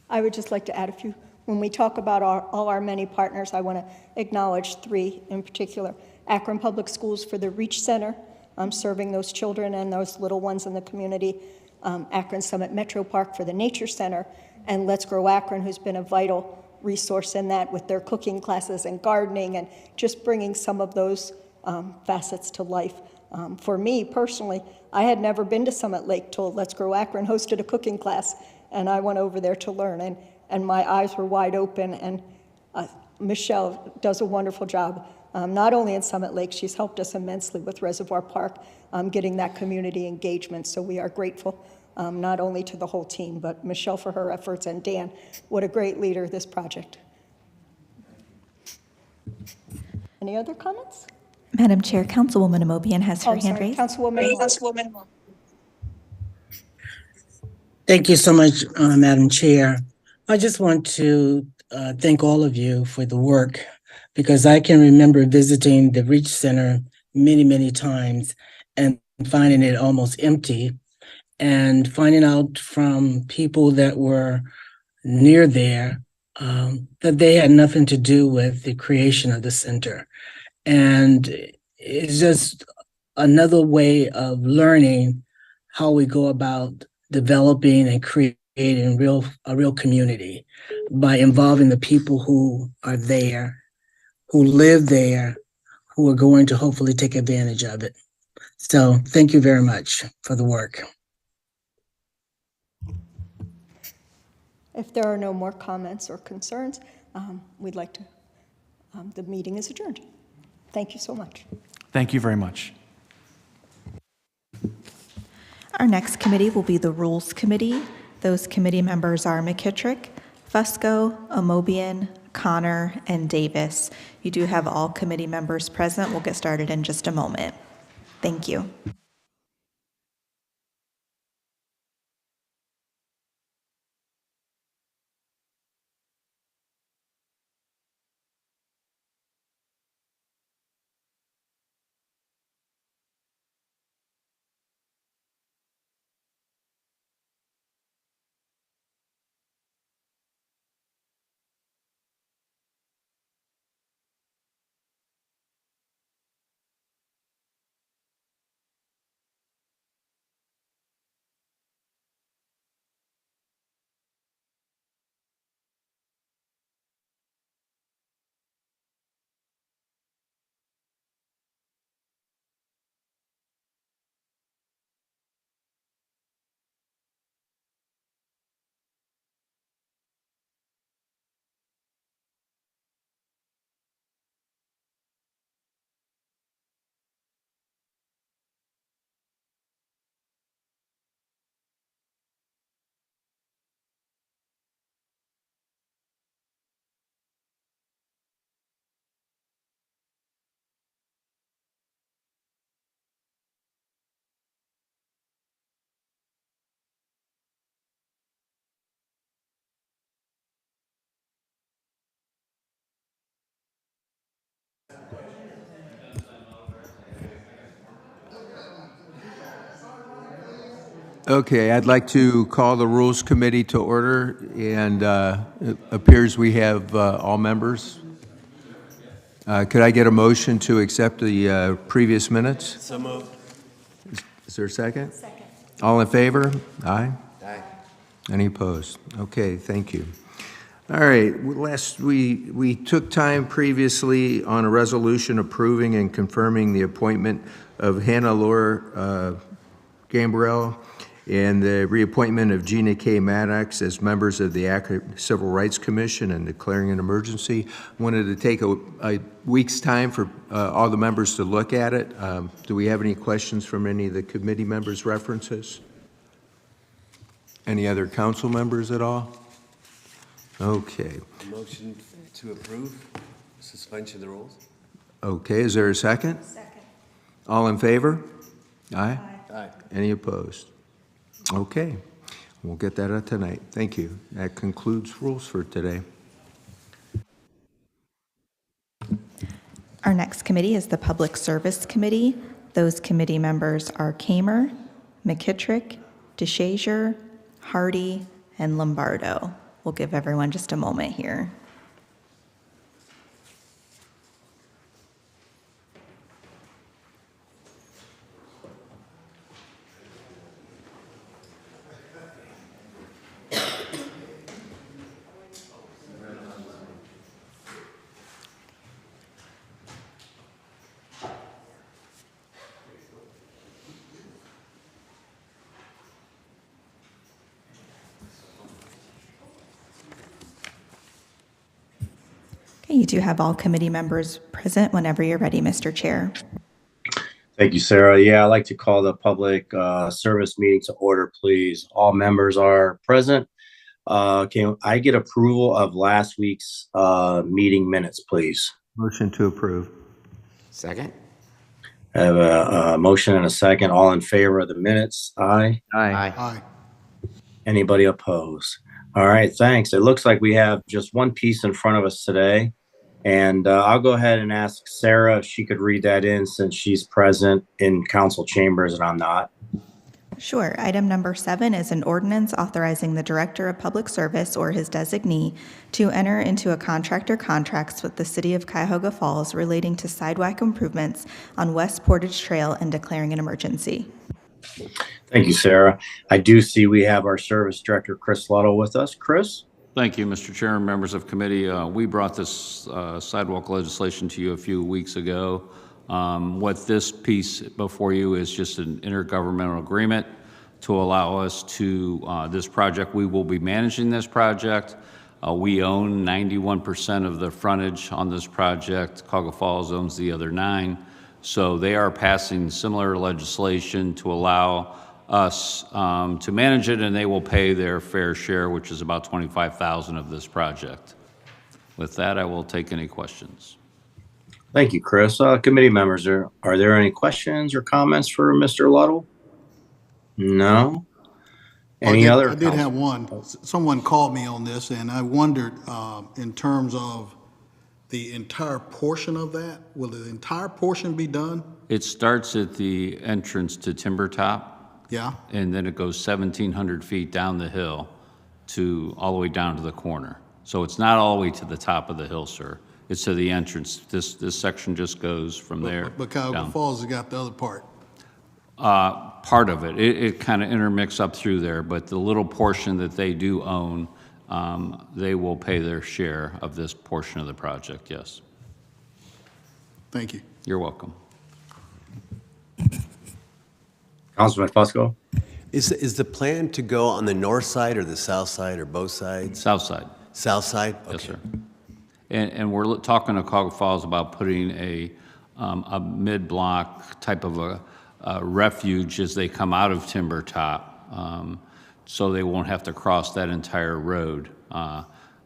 [SPEAKER 7] I would just like to add a few. When we talk about all our many partners, I want to acknowledge three in particular. Akron Public Schools for the Reach Center, serving those children and those little ones in the community. Akron Summit Metro Park for the Nature Center, and Let's Grow Akron, who's been a vital resource in that with their cooking classes and gardening and just bringing some of those facets to life. For me personally, I had never been to Summit Lake till Let's Grow Akron hosted a cooking class, and I went over there to learn, and my eyes were wide open, and Michelle does a wonderful job. Not only in Summit Lake, she's helped us immensely with Reservoir Park, getting that community engagement. So we are grateful not only to the whole team, but Michelle for her efforts, and Dan, what a great leader this project. Any other comments?
[SPEAKER 2] Madam Chair, Councilwoman Amobian has her
[SPEAKER 7] Oh,
[SPEAKER 2] hand
[SPEAKER 7] sorry,
[SPEAKER 2] raised.
[SPEAKER 7] Councilwoman.
[SPEAKER 14] Thank you so much, Madam Chair. I just want to thank all of you for the work, because I can remember visiting the Reach Center many, many times and finding it almost empty, and finding out from people that were near there that they had nothing to do with the creation of the center. And it's just another way of learning how we go about developing and creating a real community by involving the people who are there, who live there, who are going to hopefully take advantage of it. So thank you very much for the work.
[SPEAKER 7] If there are no more comments or concerns, we'd like to, the meeting is adjourned. Thank you so much.
[SPEAKER 9] Thank you very much.
[SPEAKER 2] Our next committee will be the Rules Committee. Those committee members are McKittrick, Fusco, Amobian, Connor, and Davis. You do have all committee members present. We'll get started in just a moment. Thank you.
[SPEAKER 15] Okay, I'd like to call the Rules Committee to order, and it appears we have all members. Could I get a motion to accept the previous minutes?
[SPEAKER 1] So moved.
[SPEAKER 15] Is there a second?
[SPEAKER 7] Second.
[SPEAKER 15] All in favor? Aye?
[SPEAKER 1] Aye.
[SPEAKER 15] Any opposed? Okay, thank you. All right, we took time previously on a resolution approving and confirming the appointment of Hannah Laura Gambrell and the reappointment of Gina K. Maddox as members of the Akron Civil Rights Commission and declaring an emergency. Wanted to take a week's time for all the members to look at it. Do we have any questions from any of the committee members' references? Any other council members at all? Okay.
[SPEAKER 1] Motion to approve suspension of the rules?
[SPEAKER 15] Okay, is there a second?
[SPEAKER 7] Second.
[SPEAKER 15] All in favor? Aye?
[SPEAKER 1] Aye.
[SPEAKER 15] Any opposed? Okay, we'll get that out tonight. Thank you. That concludes rules for today.
[SPEAKER 2] Our next committee is the Public Service Committee. Those committee members are Kamer, McKittrick, DeShazier, Hardy, and Lombardo. We'll give everyone just a moment here. Okay, you do have all committee members present whenever you're ready, Mr. Chair.
[SPEAKER 16] Thank you, Sarah. Yeah, I'd like to call the public service meeting to order, please. All members are present. Can I get approval of last week's meeting minutes, please?
[SPEAKER 15] Motion to approve.
[SPEAKER 8] Second?
[SPEAKER 16] I have a motion and a second. All in favor of the minutes? Aye.
[SPEAKER 15] Aye.
[SPEAKER 11] Aye.
[SPEAKER 16] Anybody opposed? All right, thanks. It looks like we have just one piece in front of us today. And I'll go ahead and ask Sarah if she could read that in since she's present in council chambers and I'm not.
[SPEAKER 2] Sure. Item number 7 is an ordinance authorizing the Director of Public Service or his designee to enter into a contractor contracts with the City of Cuyahoga Falls relating to sidewalk improvements on West Portage Trail and declaring an emergency.
[SPEAKER 16] Thank you, Sarah. I do see we have our Service Director, Chris Luttle, with us. Chris?
[SPEAKER 17] Thank you, Mr. Chair and members of committee. We brought this sidewalk legislation to you a few weeks ago. What this piece before you is just an intergovernmental agreement to allow us to, this project, we will be managing this project. We own 91% of the frontage on this project. Cuyahoga Falls owns the other 9%. So they are passing similar legislation to allow us to manage it, and they will pay their fair share, which is about $25,000 of this project. With that, I will take any questions.
[SPEAKER 16] Thank you, Chris. Committee members, are there any questions or comments for Mr. Luttle? No? Any other?
[SPEAKER 18] I did have one. Someone called me on this, and I wondered in terms of the entire portion of that, will the entire portion be done?
[SPEAKER 17] It starts at the entrance to Timber Top.
[SPEAKER 18] Yeah.
[SPEAKER 17] And then it goes 1,700 feet down the hill to all the way down to the corner. So it's not all the way to the top of the hill, sir. It's to the entrance. This section just goes from there.
[SPEAKER 18] But Cuyahoga
[SPEAKER 17] down.
[SPEAKER 18] Falls has got the other part.
[SPEAKER 17] Part of it. It kind of intermix up through there, but the little portion that they do own, they will pay their share of this portion of the project, yes.
[SPEAKER 18] Thank you.
[SPEAKER 17] You're welcome.
[SPEAKER 16] Councilman Fusco?
[SPEAKER 1] Is the plan to go on the north side or the south side or both sides?
[SPEAKER 17] South side.
[SPEAKER 1] South side? Okay.
[SPEAKER 17] Yes, sir. And we're talking to Cuyahoga Falls about putting a mid-block type of a refuge as they come out of Timber Top, so they won't have to cross that entire road.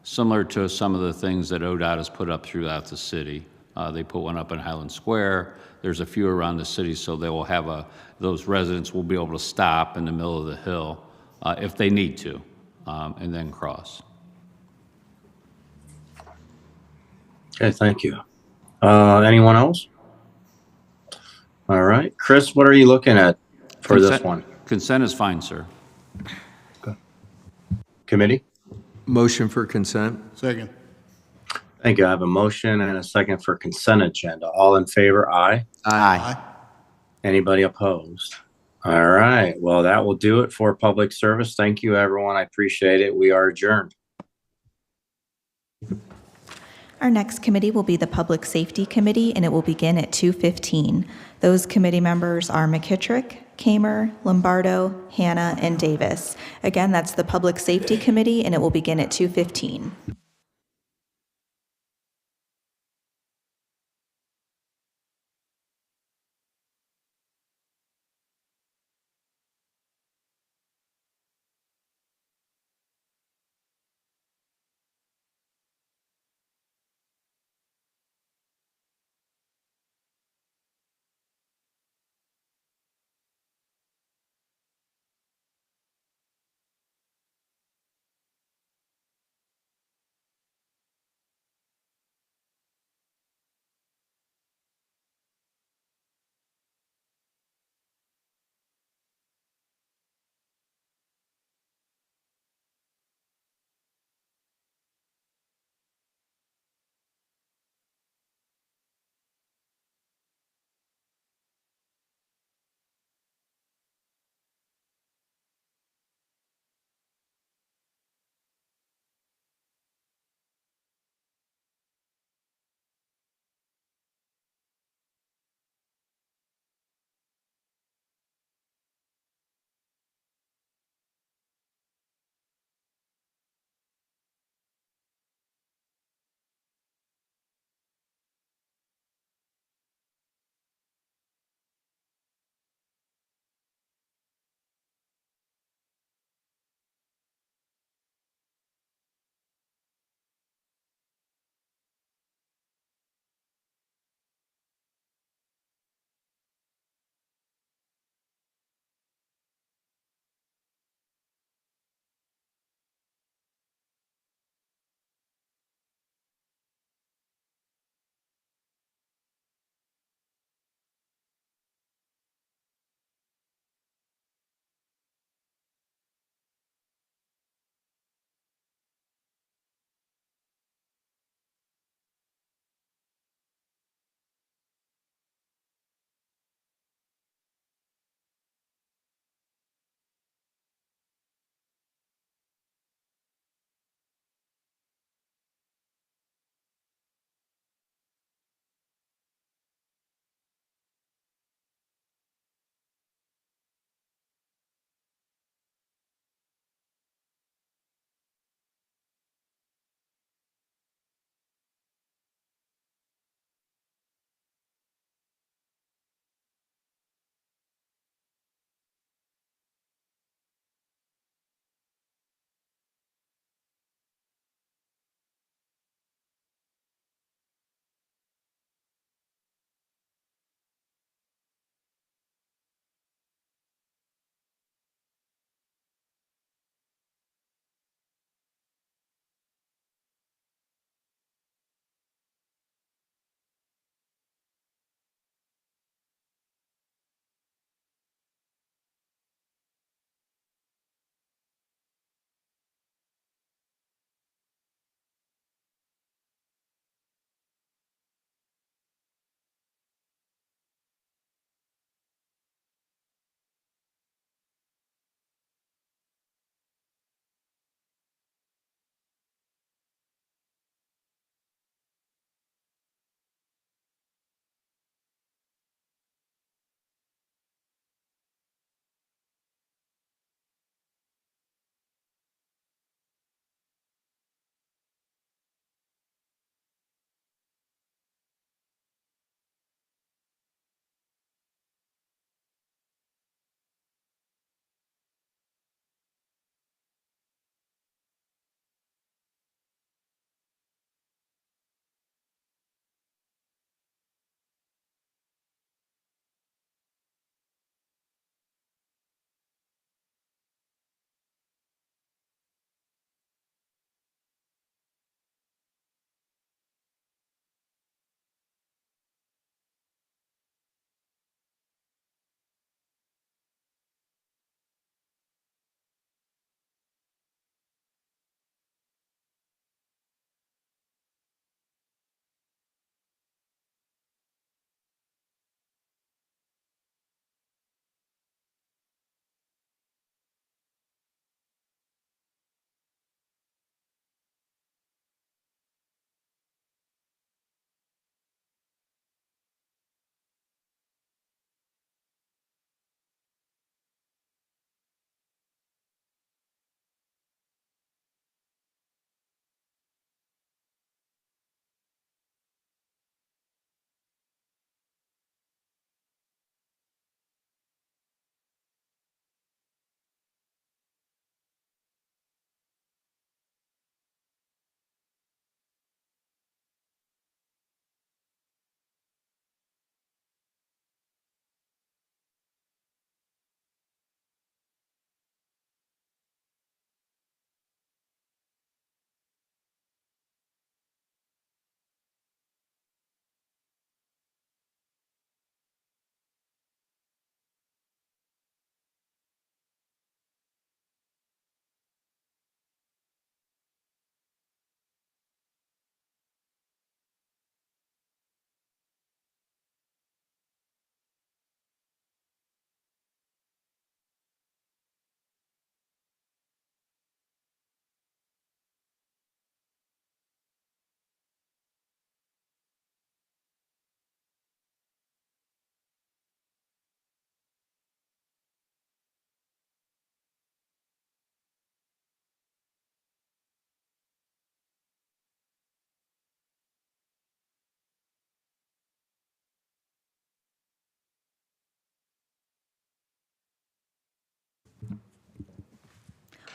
[SPEAKER 17] Similar to some of the things that ODOT has put up throughout the city. They put one up in Highland Square. There's a few around the city, so they will have those residents will be able to stop in the middle of the hill if they need to, and then cross.
[SPEAKER 16] Okay, thank you. Anyone else? All right. Chris, what are you looking at for this one?
[SPEAKER 17] Consent is fine, sir.
[SPEAKER 16] Okay. Committee?
[SPEAKER 15] Motion for consent.
[SPEAKER 18] Second.
[SPEAKER 16] Thank you. I have a motion and a second for consent agenda. All in favor? Aye.
[SPEAKER 8] Aye.
[SPEAKER 16] Anybody opposed? All right. Well, that will do it for public service. Thank you, everyone. I appreciate it. We are adjourned.
[SPEAKER 2] Our next committee will be the Public Safety Committee, and it will begin at 2:15. Those committee members are McKittrick, Kamer, Lombardo, Hannah, and Davis. Again, that's the Public Safety Committee, and it will begin at 2:15.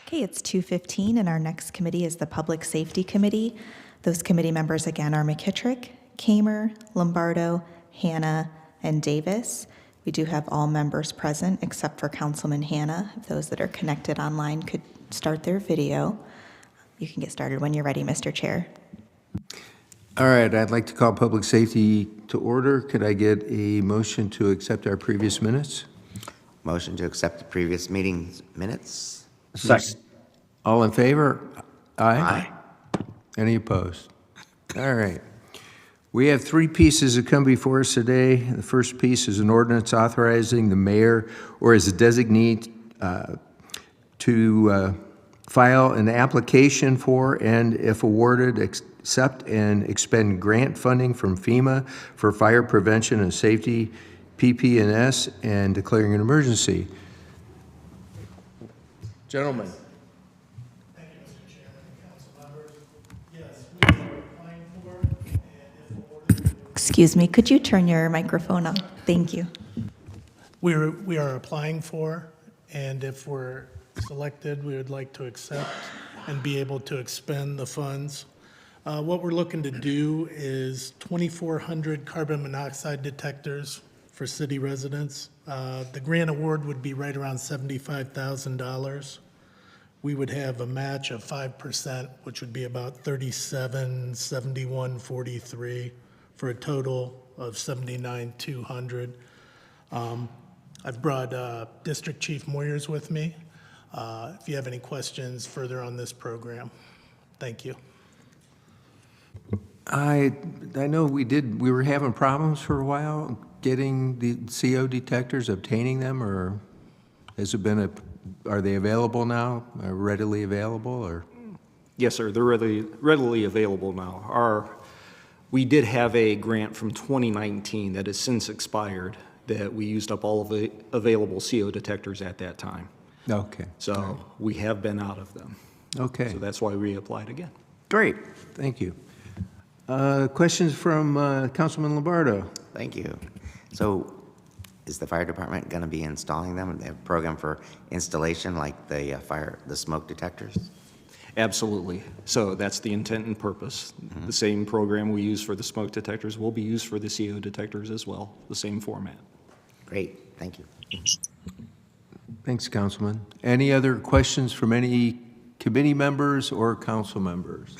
[SPEAKER 2] Okay, it's 2:15, and our next committee is the Public Safety Committee. Those committee members again are McKittrick, Kamer, Lombardo, Hannah, and Davis. We do have all members present except for Councilman Hannah. If those that are connected online could start their video. You can get started when you're ready, Mr. Chair.
[SPEAKER 15] All right, I'd like to call public safety to order. Could I get a motion to accept our previous minutes?
[SPEAKER 8] Motion to accept the previous meeting's minutes.
[SPEAKER 16] Second.
[SPEAKER 15] All in favor?
[SPEAKER 8] Aye.
[SPEAKER 15] Any opposed? All right. We have three pieces that come before us today. The first piece is an ordinance authorizing the mayor or his designee to file an application for and, if awarded, accept and expend grant funding from FEMA for fire prevention and safety, PP&S, and declaring an emergency. Gentlemen.
[SPEAKER 19] Thank you, Mr. Chairman and council members. Yes, we are applying for, and if awarded,
[SPEAKER 2] Excuse me, could you turn your microphone on? Thank you.
[SPEAKER 19] we are applying for, and if we're selected, we would like to accept and be able to expend the funds. What we're looking to do is 2,400 carbon monoxide detectors for city residents. The grant award would be right around $75,000. We would have a match of 5%, which would be about $37,7143 for a total of $79,200. I've brought District Chief Moyers with me. If you have any questions further on this program, thank you.
[SPEAKER 15] I know we were having problems for a while getting the CO detectors, obtaining them, or has it been are they available now, readily available, or?
[SPEAKER 20] Yes, sir, they're readily available now. We did have a grant from 2019 that has since expired that we used up all of the available CO detectors at that time.
[SPEAKER 15] Okay.
[SPEAKER 20] So we have been out of them.
[SPEAKER 15] Okay.
[SPEAKER 20] So that's why we applied again.
[SPEAKER 15] Great, thank you. Questions from Councilman Lombardo?
[SPEAKER 8] Thank you. So is the fire department going to be installing them? Do they have a program for installation like the smoke detectors?
[SPEAKER 20] Absolutely. So that's the intent and purpose. Mm-hmm. The same program we use for the smoke detectors will be used for the CO detectors as well, the same format.
[SPEAKER 8] Great, thank you.
[SPEAKER 15] Thanks, Councilman. Any other questions from any committee members or council members?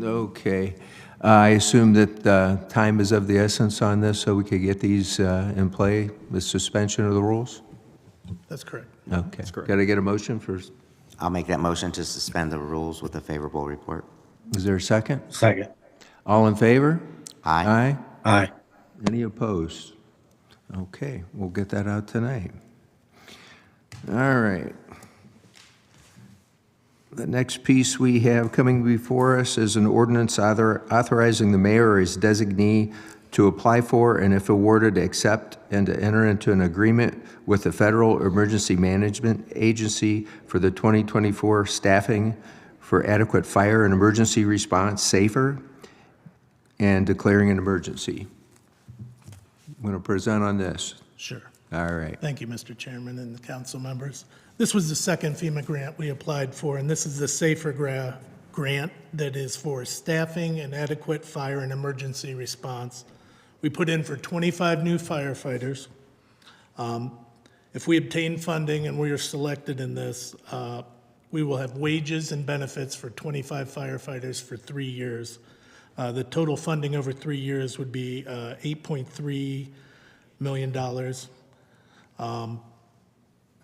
[SPEAKER 15] Okay. I assume that time is of the essence on this, so we could get these in play, the suspension of the rules?
[SPEAKER 19] That's correct.
[SPEAKER 15] Okay.
[SPEAKER 20] That's correct.
[SPEAKER 15] Got to get a motion first.
[SPEAKER 8] I'll make that motion to suspend the rules with a favorable report.
[SPEAKER 15] Is there a second?
[SPEAKER 3] Second.
[SPEAKER 15] All in favor?
[SPEAKER 8] Aye.
[SPEAKER 15] Aye?
[SPEAKER 3] Aye.
[SPEAKER 15] Any opposed? Okay, we'll get that out tonight. All right. The next piece we have coming before us is an ordinance authorizing the mayor or his designee to apply for and, if awarded, accept and to enter into an agreement with the Federal Emergency Management Agency for the 2024 staffing for adequate fire and emergency response, SAFER, and declaring an emergency. I'm going to present on this.
[SPEAKER 19] Sure.
[SPEAKER 15] All right.
[SPEAKER 19] Thank you, Mr. Chairman and the council members. This was the second FEMA grant we applied for, and this is the SAFER grant that is for staffing and adequate fire and emergency response. We put in for 25 new firefighters. If we obtain funding and we are selected in this, we will have wages and benefits for 25 firefighters for 3 years. The total funding over 3 years would be $8.3 million.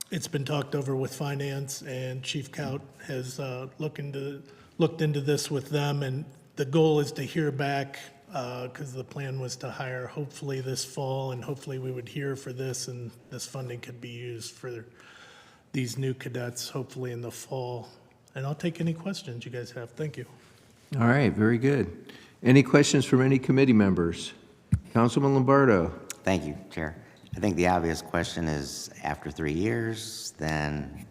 [SPEAKER 19] It's been talked over with finance, and Chief Kaut has looked into this with them, and the goal is to hear back, because the plan was to hire hopefully this fall, and hopefully we would hear for this, and this funding could be used for these new cadets, hopefully in the fall. And I'll take any questions you guys have. Thank you.
[SPEAKER 15] All right, very good. Any questions from any committee members? Councilman Lombardo.
[SPEAKER 8] Thank you, Chair. I think the obvious question is, after 3 years, then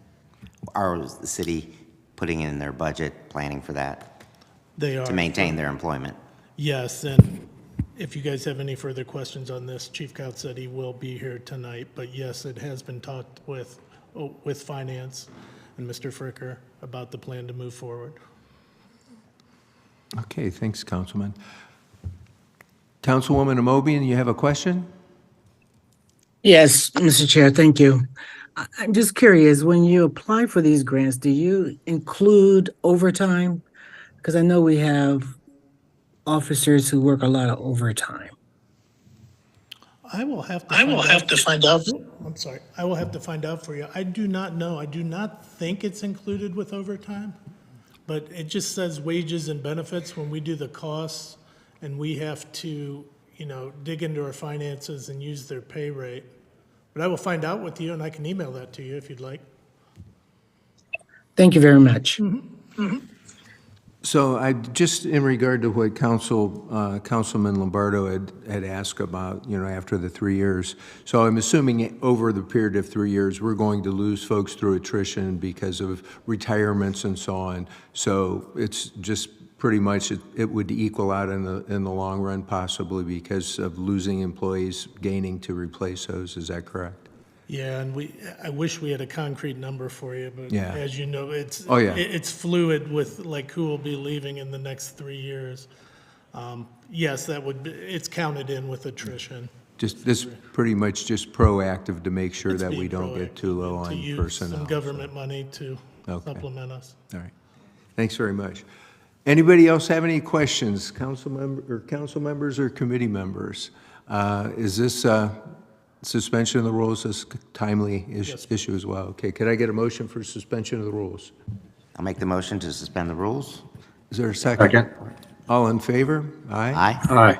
[SPEAKER 8] are the city putting in their budget, planning for that?
[SPEAKER 19] They are.
[SPEAKER 8] To maintain their employment?
[SPEAKER 19] Yes, and if you guys have any further questions on this, Chief Kaut said he will be here tonight, but yes, it has been talked with finance, and Mr. Fricker about the plan to move forward.
[SPEAKER 15] Okay, thanks, Councilman. Councilwoman Amobian, you have a question?
[SPEAKER 14] Yes, Mr. Chair, thank you. I'm just curious, when you apply for these grants, do you include overtime? Because I know we have officers who work a lot of overtime.
[SPEAKER 19] I will have to
[SPEAKER 14] I will have to find out.
[SPEAKER 19] I'm sorry. I will have to find out for you. I do not know. I do not think it's included with overtime, but it just says wages and benefits when we do the costs, and we have to, dig into our finances and use their pay rate. But I will find out with you, and I can email that to you if you'd like.
[SPEAKER 14] Thank you very much.
[SPEAKER 15] So just in regard to what Councilman Lombardo had asked about, after the 3 years. So I'm assuming over the period of 3 years, we're going to lose folks through attrition because of retirements and so on. So it's just pretty much, it would equal out in the long run, possibly because of losing employees, gaining to replace those. Is that correct?
[SPEAKER 19] Yeah, and I wish we had a concrete number for you, but
[SPEAKER 15] Yeah.
[SPEAKER 19] as you know, it's
[SPEAKER 15] Oh, yeah.
[SPEAKER 19] it's fluid with like who will be leaving in the next 3 years. Yes, it's counted in with attrition.
[SPEAKER 15] This pretty much just proactive to make sure
[SPEAKER 19] It's
[SPEAKER 15] that we
[SPEAKER 19] being
[SPEAKER 15] don't get too low
[SPEAKER 19] proactive and
[SPEAKER 15] on
[SPEAKER 19] to use
[SPEAKER 15] personnel.
[SPEAKER 19] some government money to
[SPEAKER 15] Okay.
[SPEAKER 19] supplement us.
[SPEAKER 15] All right. Thanks very much. Anybody else have any questions? Council members or committee members? Is this suspension of the rules is a timely issue as well? Okay, could I get a motion for suspension of the rules?
[SPEAKER 8] I'll make the motion to suspend the rules.
[SPEAKER 15] Is there a second?
[SPEAKER 3] Second.
[SPEAKER 15] All in favor? Aye.
[SPEAKER 8] Aye.
[SPEAKER 3] Aye.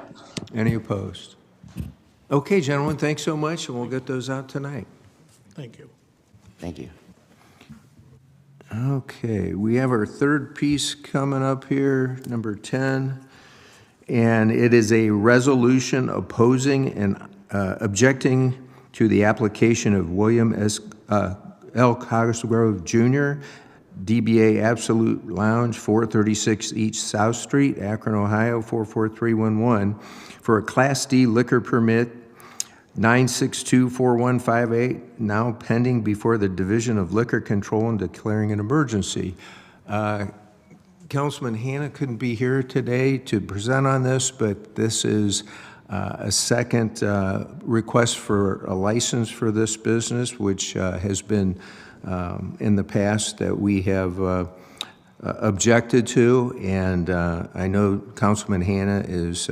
[SPEAKER 15] Any opposed? Okay, gentlemen, thanks so much, and we'll get those out tonight.
[SPEAKER 19] Thank you.
[SPEAKER 8] Thank you.
[SPEAKER 15] Okay, we have our third piece coming up here, number 10, and it is a resolution opposing and objecting to the application of William L. Cosgrove Jr., DBA Absolute Lounge, 436 East South Street, Akron, Ohio, 44311, for a Class D liquor permit 9624158, now pending before the Division of Liquor Control and declaring an emergency. Councilman Hanna couldn't be here today to present on this, but this is a second request for a license for this business, which has been in the past that we have objected to, and I know Councilman Hanna is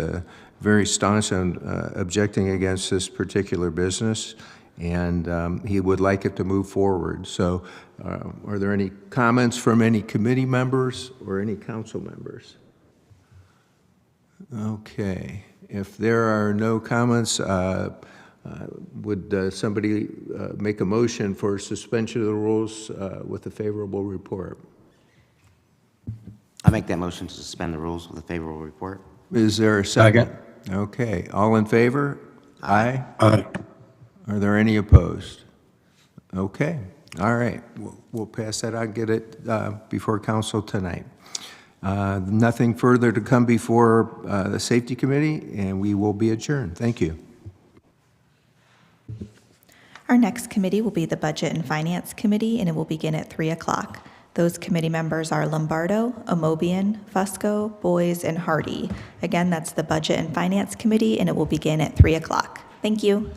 [SPEAKER 15] very staunch on objecting against this particular business, and he would like it to move forward. So are there any comments from any committee members or any council members? Okay. If there are no comments, would somebody make a motion for suspension of the rules with a favorable report?
[SPEAKER 8] I'll make that motion to suspend the rules with a favorable report.
[SPEAKER 15] Is there a second? Okay, all in favor? Aye.
[SPEAKER 3] Aye.
[SPEAKER 15] Are there any opposed? Okay, all right. We'll pass that on, get it before council tonight. Nothing further to come before the Safety Committee, and we will be adjourned. Thank you.
[SPEAKER 2] Our next committee will be the Budget and Finance Committee, and it will begin at 3 o'clock. Those committee members are Lombardo, Amobian, Fusco, Boys, and Hardy. Again, that's the Budget and Finance Committee, and it will begin at 3 o'clock. Thank you.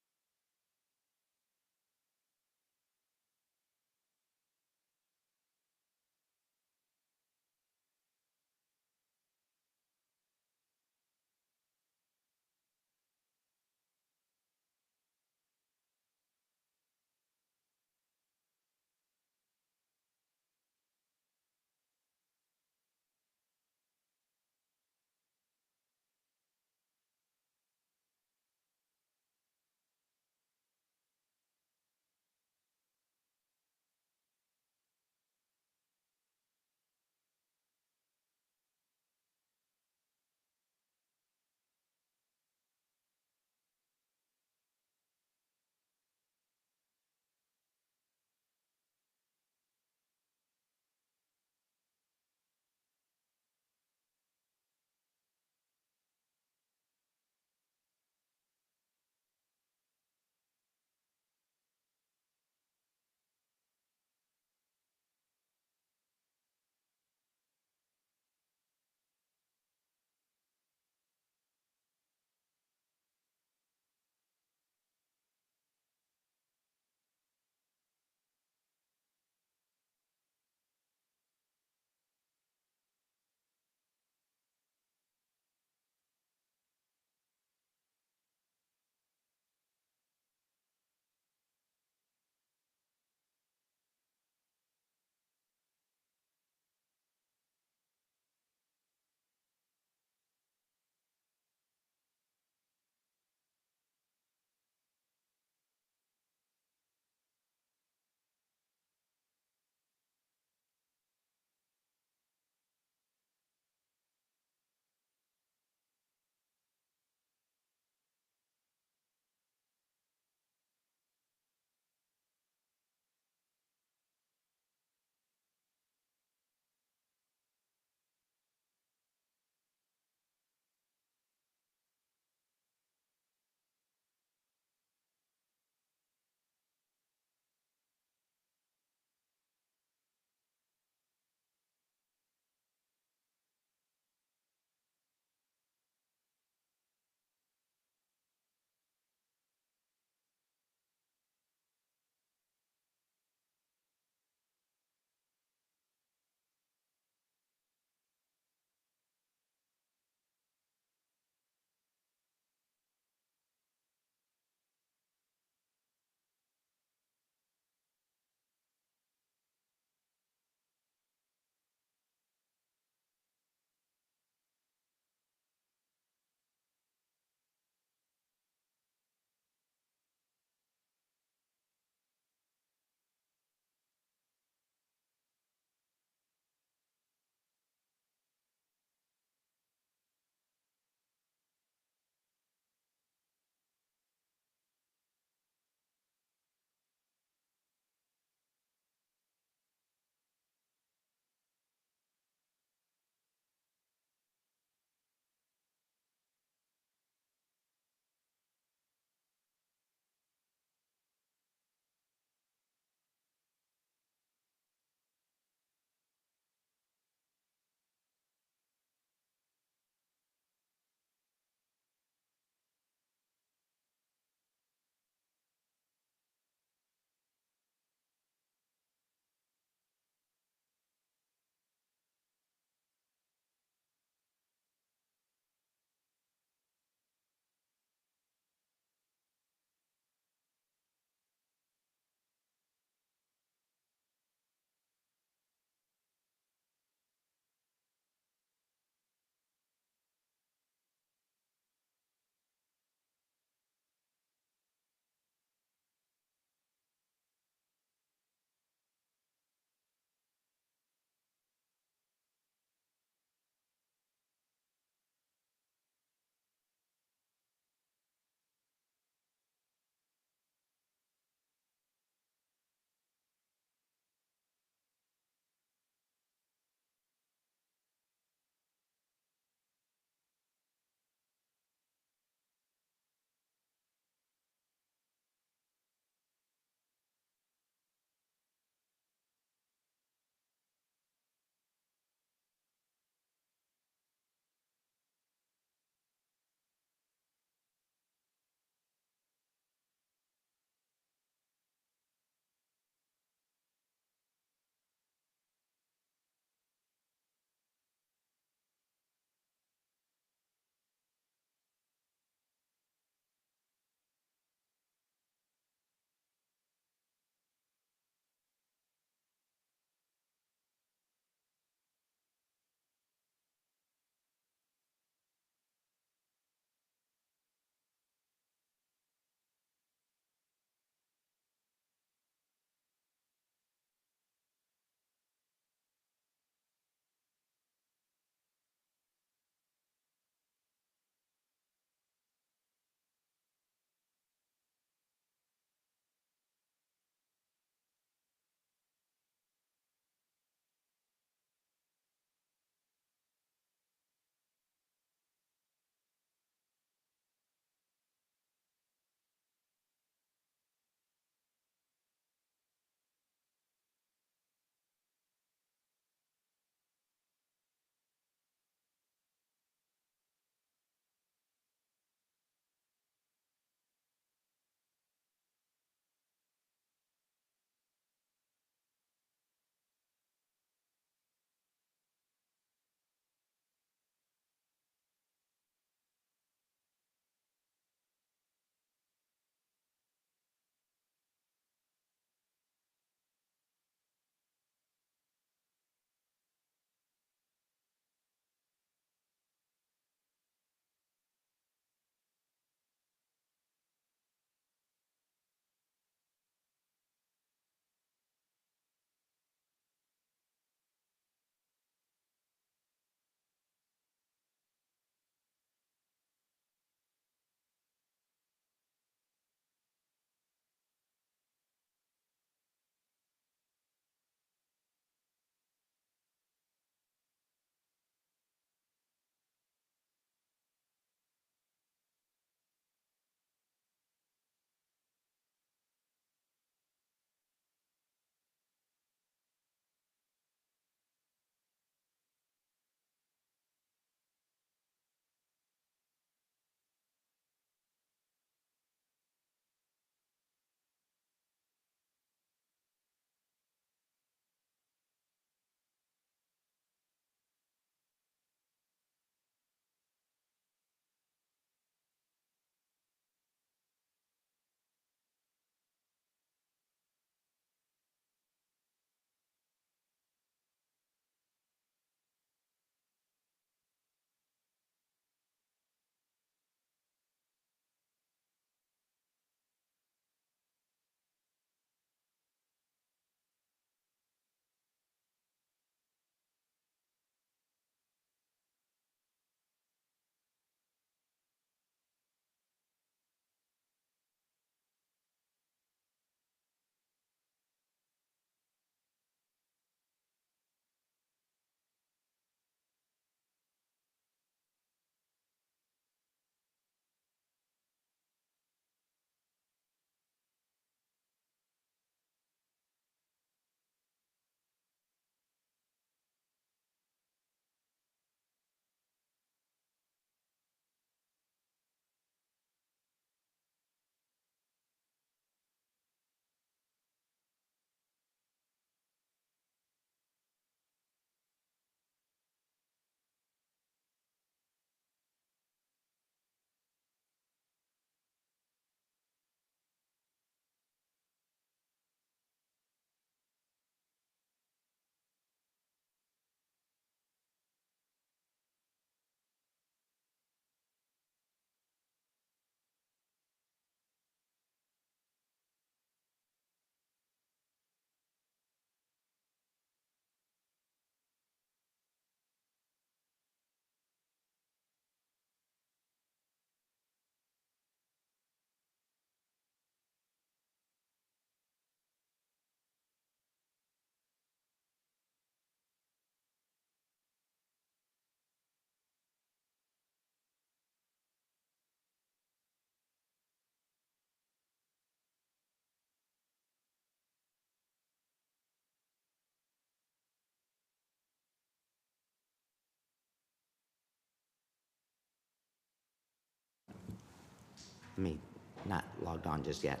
[SPEAKER 8] not logged on just yet.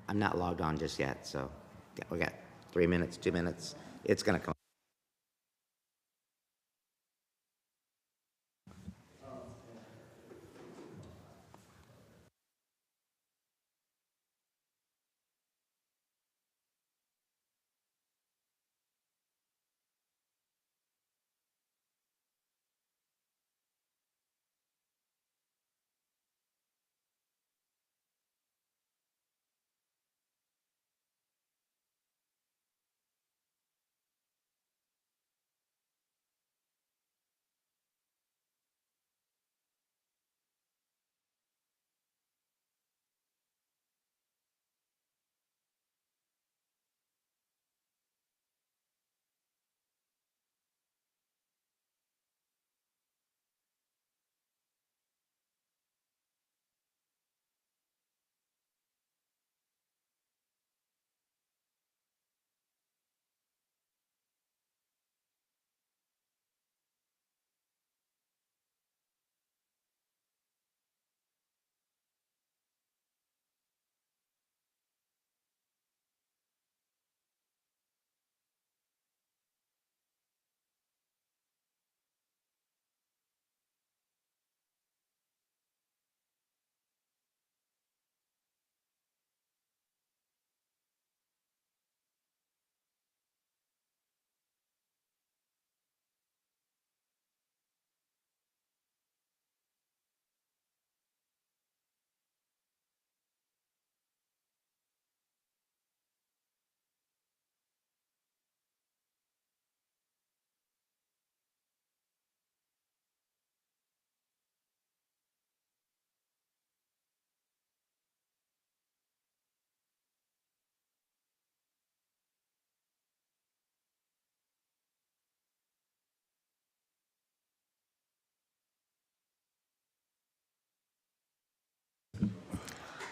[SPEAKER 8] I'm not logged on just yet, so yeah, we got 3 minutes, 2 minutes. It's going to come.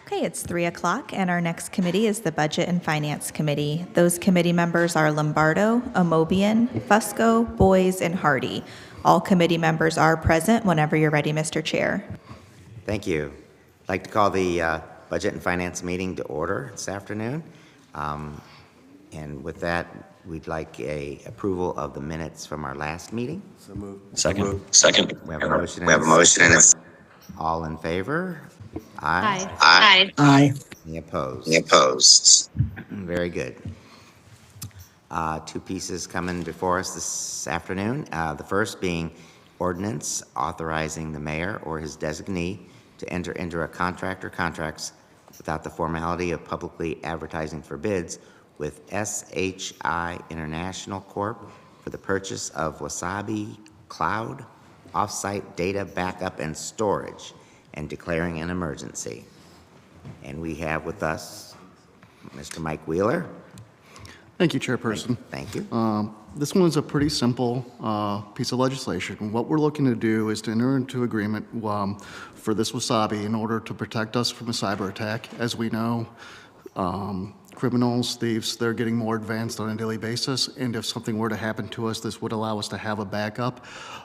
[SPEAKER 2] Okay, it's 3 o'clock, and our next committee is the Budget and Finance Committee. Those committee members are Lombardo, Amobian, Fusco, Boyes, and Hardy. All committee members are present whenever you're ready, Mr. Chair.
[SPEAKER 8] Thank you. I'd like to call the Budget and Finance meeting to order this afternoon. And with that, we'd like a approval of the minutes from our last meeting.
[SPEAKER 1] So moved.
[SPEAKER 16] Second.
[SPEAKER 8] We have a motion. And a second. All in favor? Aye.
[SPEAKER 14] Aye.
[SPEAKER 8] Any opposed? Very good. Two pieces coming before us this afternoon. The first being ordinance authorizing the mayor or his designee to enter into a contract or contracts without the formality of publicly advertising for bids with SHI International Corp. For the purchase of Wasabi Cloud offsite data backup and storage and declaring an emergency. And we have with us Mr. Mike Wheeler.
[SPEAKER 21] Thank you, Chairperson.
[SPEAKER 8] Thank you.
[SPEAKER 21] This one is a pretty simple piece of legislation. What we're looking to do is to enter into agreement for this Wasabi in order to protect us from a cyber attack. As we know, criminals, thieves, they're getting more advanced on a daily basis, and if something were to happen to us, this would allow us to have a backup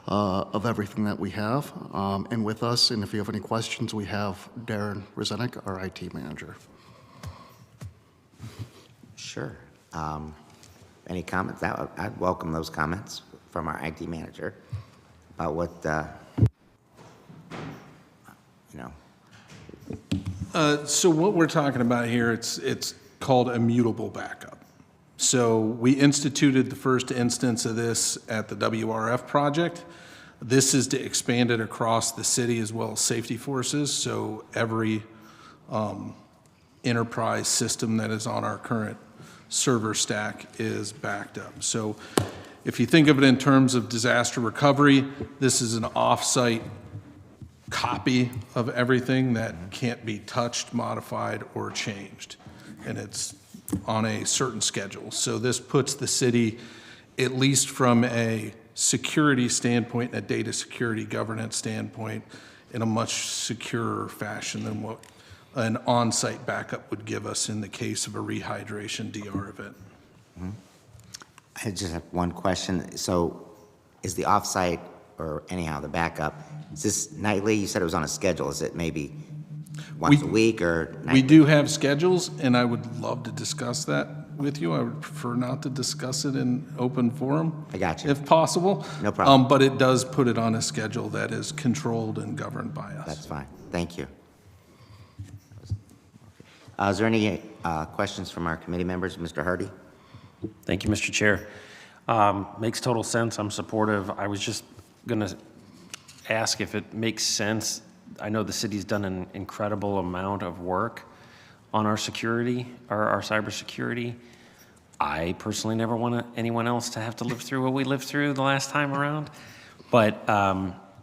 [SPEAKER 21] of everything that we have. And with us, and if you have any questions, we have Darren Rozenek, our IT manager.
[SPEAKER 8] Sure. Any comments? I'd welcome those comments from our IT manager about what,
[SPEAKER 22] So what we're talking about here, it's called immutable backup. So we instituted the first instance of this at the WRF project. This is to expand it across the city as well as safety forces. So every enterprise system that is on our current server stack is backed up. So if you think of it in terms of disaster recovery, this is an off-site copy of everything that can't be touched, modified, or changed. And it's on a certain schedule. So this puts the city, at least from a security standpoint, and a data security governance standpoint, in a much securer fashion than what an on-site backup would give us in the case of a rehydration DR event.
[SPEAKER 8] I just have one question. So is the offsite, or anyhow, the backup, is this nightly? You said it was on a schedule. Is it maybe once a week or
[SPEAKER 22] We
[SPEAKER 8] nightly?
[SPEAKER 22] do have schedules, and I would love to discuss that with you. I would prefer not to discuss it in open forum.
[SPEAKER 8] I got you.
[SPEAKER 22] If possible.
[SPEAKER 8] No problem.
[SPEAKER 22] But it does put it on a schedule that is controlled and governed by us.
[SPEAKER 8] That's fine. Thank you. Is there any questions from our committee members? Mr. Hardy?
[SPEAKER 5] Thank you, Mr. Chair. Makes total sense. I'm supportive. I was just going to ask if it makes sense. I know the city's done an incredible amount of work on our security, our cybersecurity. I personally never want anyone else to have to live through what we lived through the last time around. But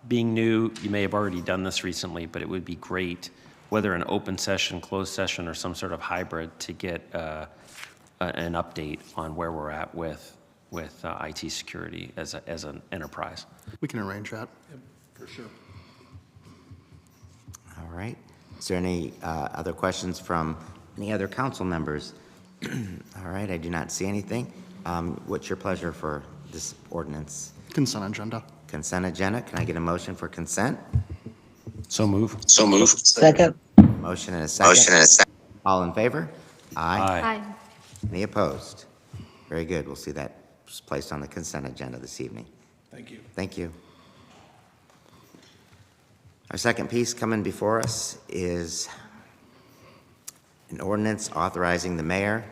[SPEAKER 5] being new, you may have already done this recently, but it would be great, whether an open session, closed session, or some sort of hybrid, to get an update on where we're at with IT security as an enterprise.
[SPEAKER 21] We can arrange that.
[SPEAKER 22] For sure.
[SPEAKER 8] All right. Is there any other questions from any other council members? All right, I do not see anything. What's your pleasure for this ordinance?
[SPEAKER 21] Consent agenda.
[SPEAKER 8] Consent agenda. Can I get a motion for consent?
[SPEAKER 5] So move.
[SPEAKER 21] So move.
[SPEAKER 14] Second.
[SPEAKER 8] Motion and a second. All in favor? Aye.
[SPEAKER 4] Aye.
[SPEAKER 8] Any opposed? Very good. We'll see that placed on the consent agenda this evening.
[SPEAKER 22] Thank you.
[SPEAKER 8] Thank you. Our second piece coming before us is an ordinance authorizing the mayor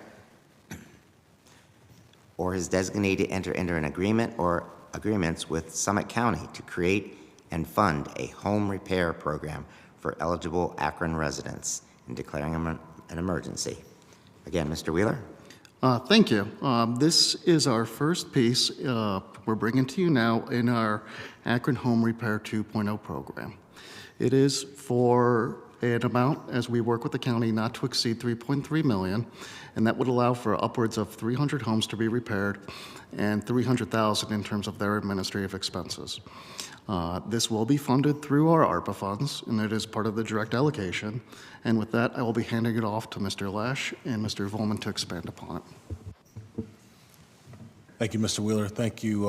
[SPEAKER 8] or his designee to enter into an agreement or agreements with Summit County to create and fund a home repair program for eligible Akron residents and declaring an emergency. Again, Mr. Wheeler.
[SPEAKER 21] Thank you. This is our first piece we're bringing to you now in our Akron Home Repair 2.0 program. It is for an amount, as we work with the county, not to exceed $3.3 million, and that would allow for upwards of 300 homes to be repaired and $300,000 in terms of their administrative expenses. This will be funded through our ARPA funds, and it is part of the direct allocation. And with that, I will be handing it off to Mr. Lash and Mr. Volman to expand upon it.
[SPEAKER 10] Thank you, Mr. Wheeler. Thank you,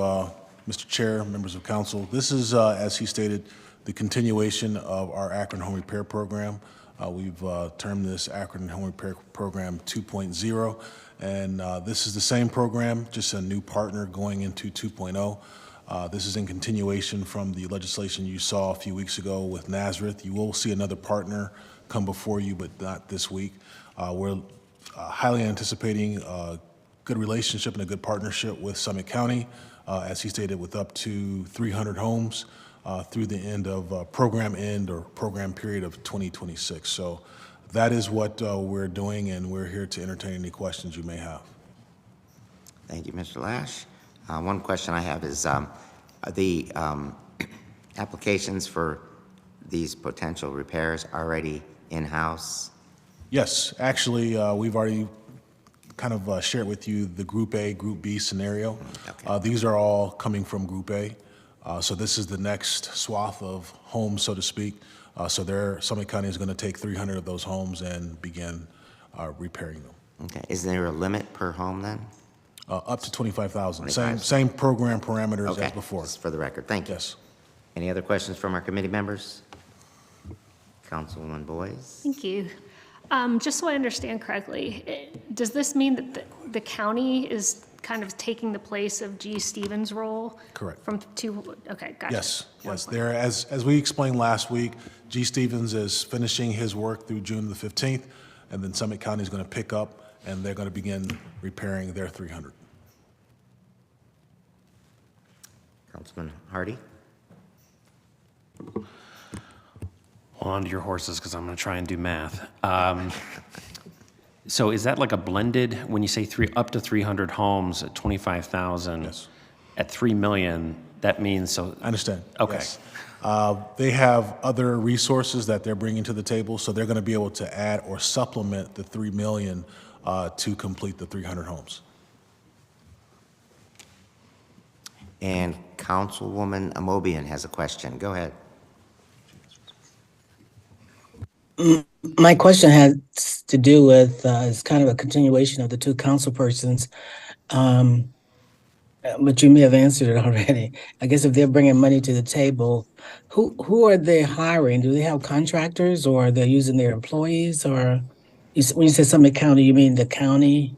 [SPEAKER 10] Mr. Chair, members of council. This is, as he stated, the continuation of our Akron Home Repair Program. We've termed this Akron Home Repair Program 2.0, and this is the same program, just a new partner going into 2.0. This is in continuation from the legislation you saw a few weeks ago with Nazareth. You will see another partner come before you, but not this week. We're highly anticipating a good relationship and a good partnership with Summit County, as he stated, with up to 300 homes through the end of program period of 2026. So that is what we're doing, and we're here to entertain any questions you may have.
[SPEAKER 8] Thank you, Mr. Lash. One question I have is, are the applications for these potential repairs already in-house?
[SPEAKER 10] Yes, actually, we've already kind of shared with you the Group A, Group B scenario.
[SPEAKER 8] Okay.
[SPEAKER 10] These are all coming from Group A. So this is the next swath of homes, so to speak. So Summit County is going to take 300 of those homes and begin repairing them.
[SPEAKER 8] Okay. Is there a limit per home then?
[SPEAKER 10] Up to 25,000.
[SPEAKER 8] 25.
[SPEAKER 10] Same program parameters
[SPEAKER 8] Okay.
[SPEAKER 10] as before.
[SPEAKER 8] Just for the record. Thank you.
[SPEAKER 10] Yes.
[SPEAKER 8] Any other questions from our committee members? Councilwoman Boyes?
[SPEAKER 4] Thank you. Just so I understand correctly, does this mean that the county is kind of taking the place of G. Stevens' role?
[SPEAKER 10] Correct.
[SPEAKER 4] Okay, gotcha.
[SPEAKER 10] Yes, yes. There, as we explained last week, G. Stevens is finishing his work through June the 15th, and then Summit County is going to pick up, and they're going to begin repairing their 300.
[SPEAKER 8] Councilman Hardy?
[SPEAKER 5] Hold on to your horses, because I'm going to try and do math. So is that like a blended, when you say up to 300 homes at 25,000?
[SPEAKER 10] Yes.
[SPEAKER 5] At 3 million, that means so?
[SPEAKER 10] I understand.
[SPEAKER 5] Okay.
[SPEAKER 10] Yes. They have other resources that they're bringing to the table, so they're going to be able to add or supplement the 3 million to complete the 300 homes.
[SPEAKER 8] And Councilwoman Amobian has a question. Go ahead.
[SPEAKER 14] My question has to do with is kind of a continuation of the two council persons. But you may have answered it already. I guess if they're bringing money to the table, who are they hiring? Do they have contractors, or they're using their employees? Or when you say Summit County, you mean the county?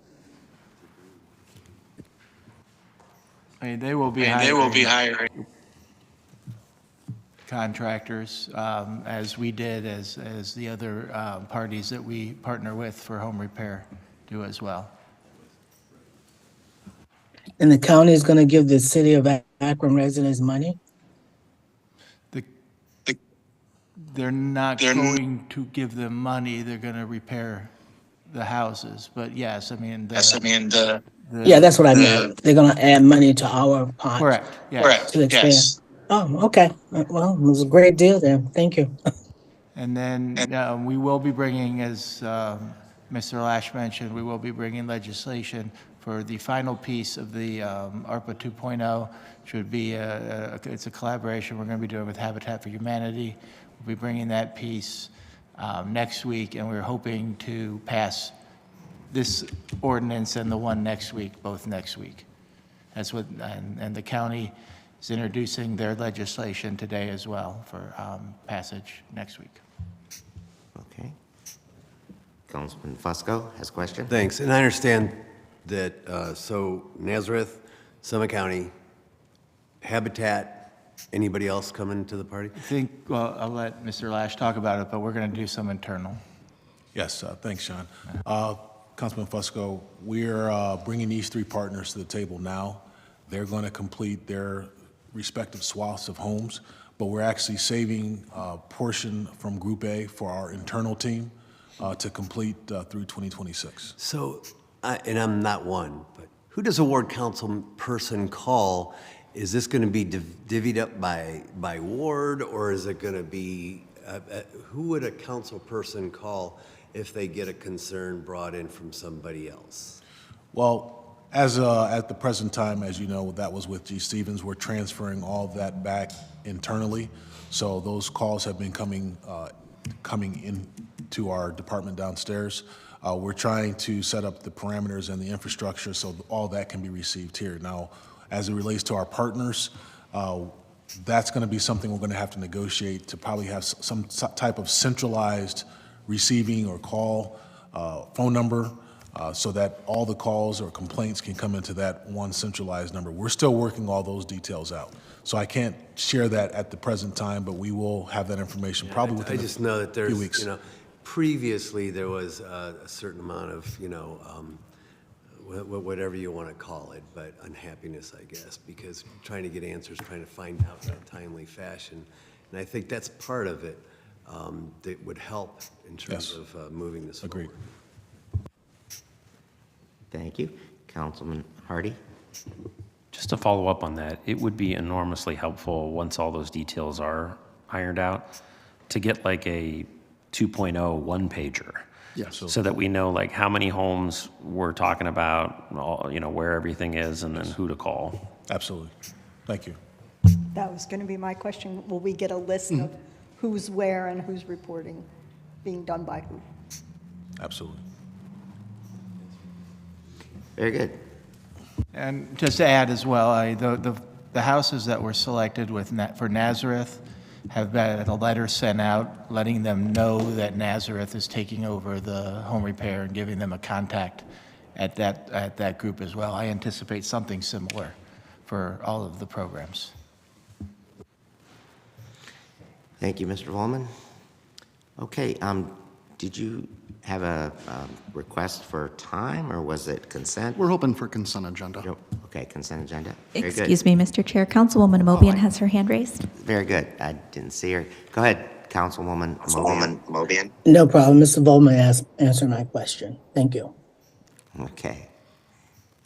[SPEAKER 6] I mean, they will be hiring contractors, as we did, as the other parties that we partner with for home repair do as well.
[SPEAKER 14] And the county is going to give the city of Akron residents money?
[SPEAKER 6] They're not going to give them money, they're going to repair the houses. But yes, I mean,
[SPEAKER 14] Yeah, that's what I meant. They're going to add money to our pot.
[SPEAKER 6] Correct, yes.
[SPEAKER 14] To expand. Oh, okay. Well, it was a great deal then. Thank you.
[SPEAKER 6] And then we will be bringing, as Mr. Lash mentioned, we will be bringing legislation for the final piece of the ARPA 2.0, which would be, it's a collaboration we're going to be doing with Habitat for Humanity. We'll be bringing that piece next week, and we're hoping to pass this ordinance and the one next week, both next week. That's what, and the county is introducing their legislation today as well for passage next week.
[SPEAKER 8] Okay. Councilman Fusco has a question.
[SPEAKER 1] Thanks, and I understand that, so Nazareth, Summit County, Habitat, anybody else coming to the party?
[SPEAKER 6] I think, well, I'll let Mr. Lash talk about it, but we're going to do some internal.
[SPEAKER 10] Yes, thanks, Sean. Councilman Fusco, we're bringing these three partners to the table now. They're going to complete their respective swaths of homes, but we're actually saving a portion from Group A for our internal team to complete through 2026.
[SPEAKER 1] So, and I'm not one, but who does a ward council person call? Is this going to be divvied up by ward, or is it going to be, who would a council person call if they get a concern brought in from somebody else?
[SPEAKER 10] Well, at the present time, as you know, that was with G. Stevens. We're transferring all of that back internally. So those calls have been coming into our department downstairs. We're trying to set up the parameters and the infrastructure so all that can be received here. Now, as it relates to our partners, that's going to be something we're going to have to negotiate to probably have some type of centralized receiving or call phone number so that all the calls or complaints can come into that one centralized number. We're still working all those details out. So I can't share that at the present time, but we will have that information probably within
[SPEAKER 1] I just know that there's,
[SPEAKER 10] few weeks.
[SPEAKER 1] you know, previously there was a certain amount of, you know, whatever you want to call it, but unhappiness, I guess, because trying to get answers, trying to find out in a timely fashion. And I think that's part of it that would help in terms of moving this forward.
[SPEAKER 8] Thank you. Councilman Hardy?
[SPEAKER 5] Just to follow up on that, it would be enormously helpful once all those details are ironed out to get like a 2.0 one-pager.
[SPEAKER 10] Yeah,
[SPEAKER 5] so that we know like how many homes we're talking about, you know, where everything is, and then who to call.
[SPEAKER 10] Absolutely. Thank you.
[SPEAKER 7] That was going to be my question. Will we get a list of who's where and who's reporting being done by who?
[SPEAKER 10] Absolutely.
[SPEAKER 8] Very good.
[SPEAKER 6] And just to add as well, the houses that were selected for Nazareth have had a letter sent out letting them know that Nazareth is taking over the home repair and giving them a contact at that group as well. I anticipate something similar for all of the programs.
[SPEAKER 8] Thank you, Mr. Volman. Okay, did you have a request for time, or was it consent?
[SPEAKER 21] We're hoping for consent agenda.
[SPEAKER 8] Yep. Okay, consent agenda. Very good.
[SPEAKER 2] Excuse me, Mr. Chair. Councilwoman Mobian has her hand raised.
[SPEAKER 8] Very good. I didn't see her. Go ahead, Councilwoman Mobian.
[SPEAKER 14] No problem. Mr. Volman answered my question. Thank you.
[SPEAKER 8] Okay.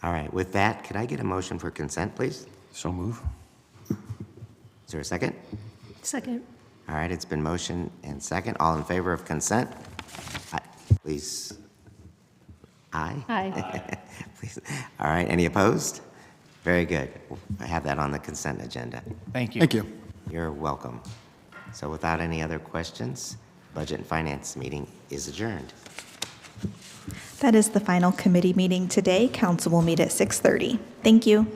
[SPEAKER 8] All right. With that, could I get a motion for consent, please?
[SPEAKER 5] So move.
[SPEAKER 8] Is there a second?
[SPEAKER 4] Second.
[SPEAKER 8] All right. It's been motion and second. All in favor of consent? Please. Aye?
[SPEAKER 4] Aye.
[SPEAKER 8] Please. All right. Any opposed? Very good. I have that on the consent agenda.
[SPEAKER 6] Thank you.
[SPEAKER 21] Thank you.
[SPEAKER 8] You're welcome. So without any other questions, Budget and Finance meeting is adjourned.
[SPEAKER 2] That is the final committee meeting today. Council will meet at 6:30. Thank you.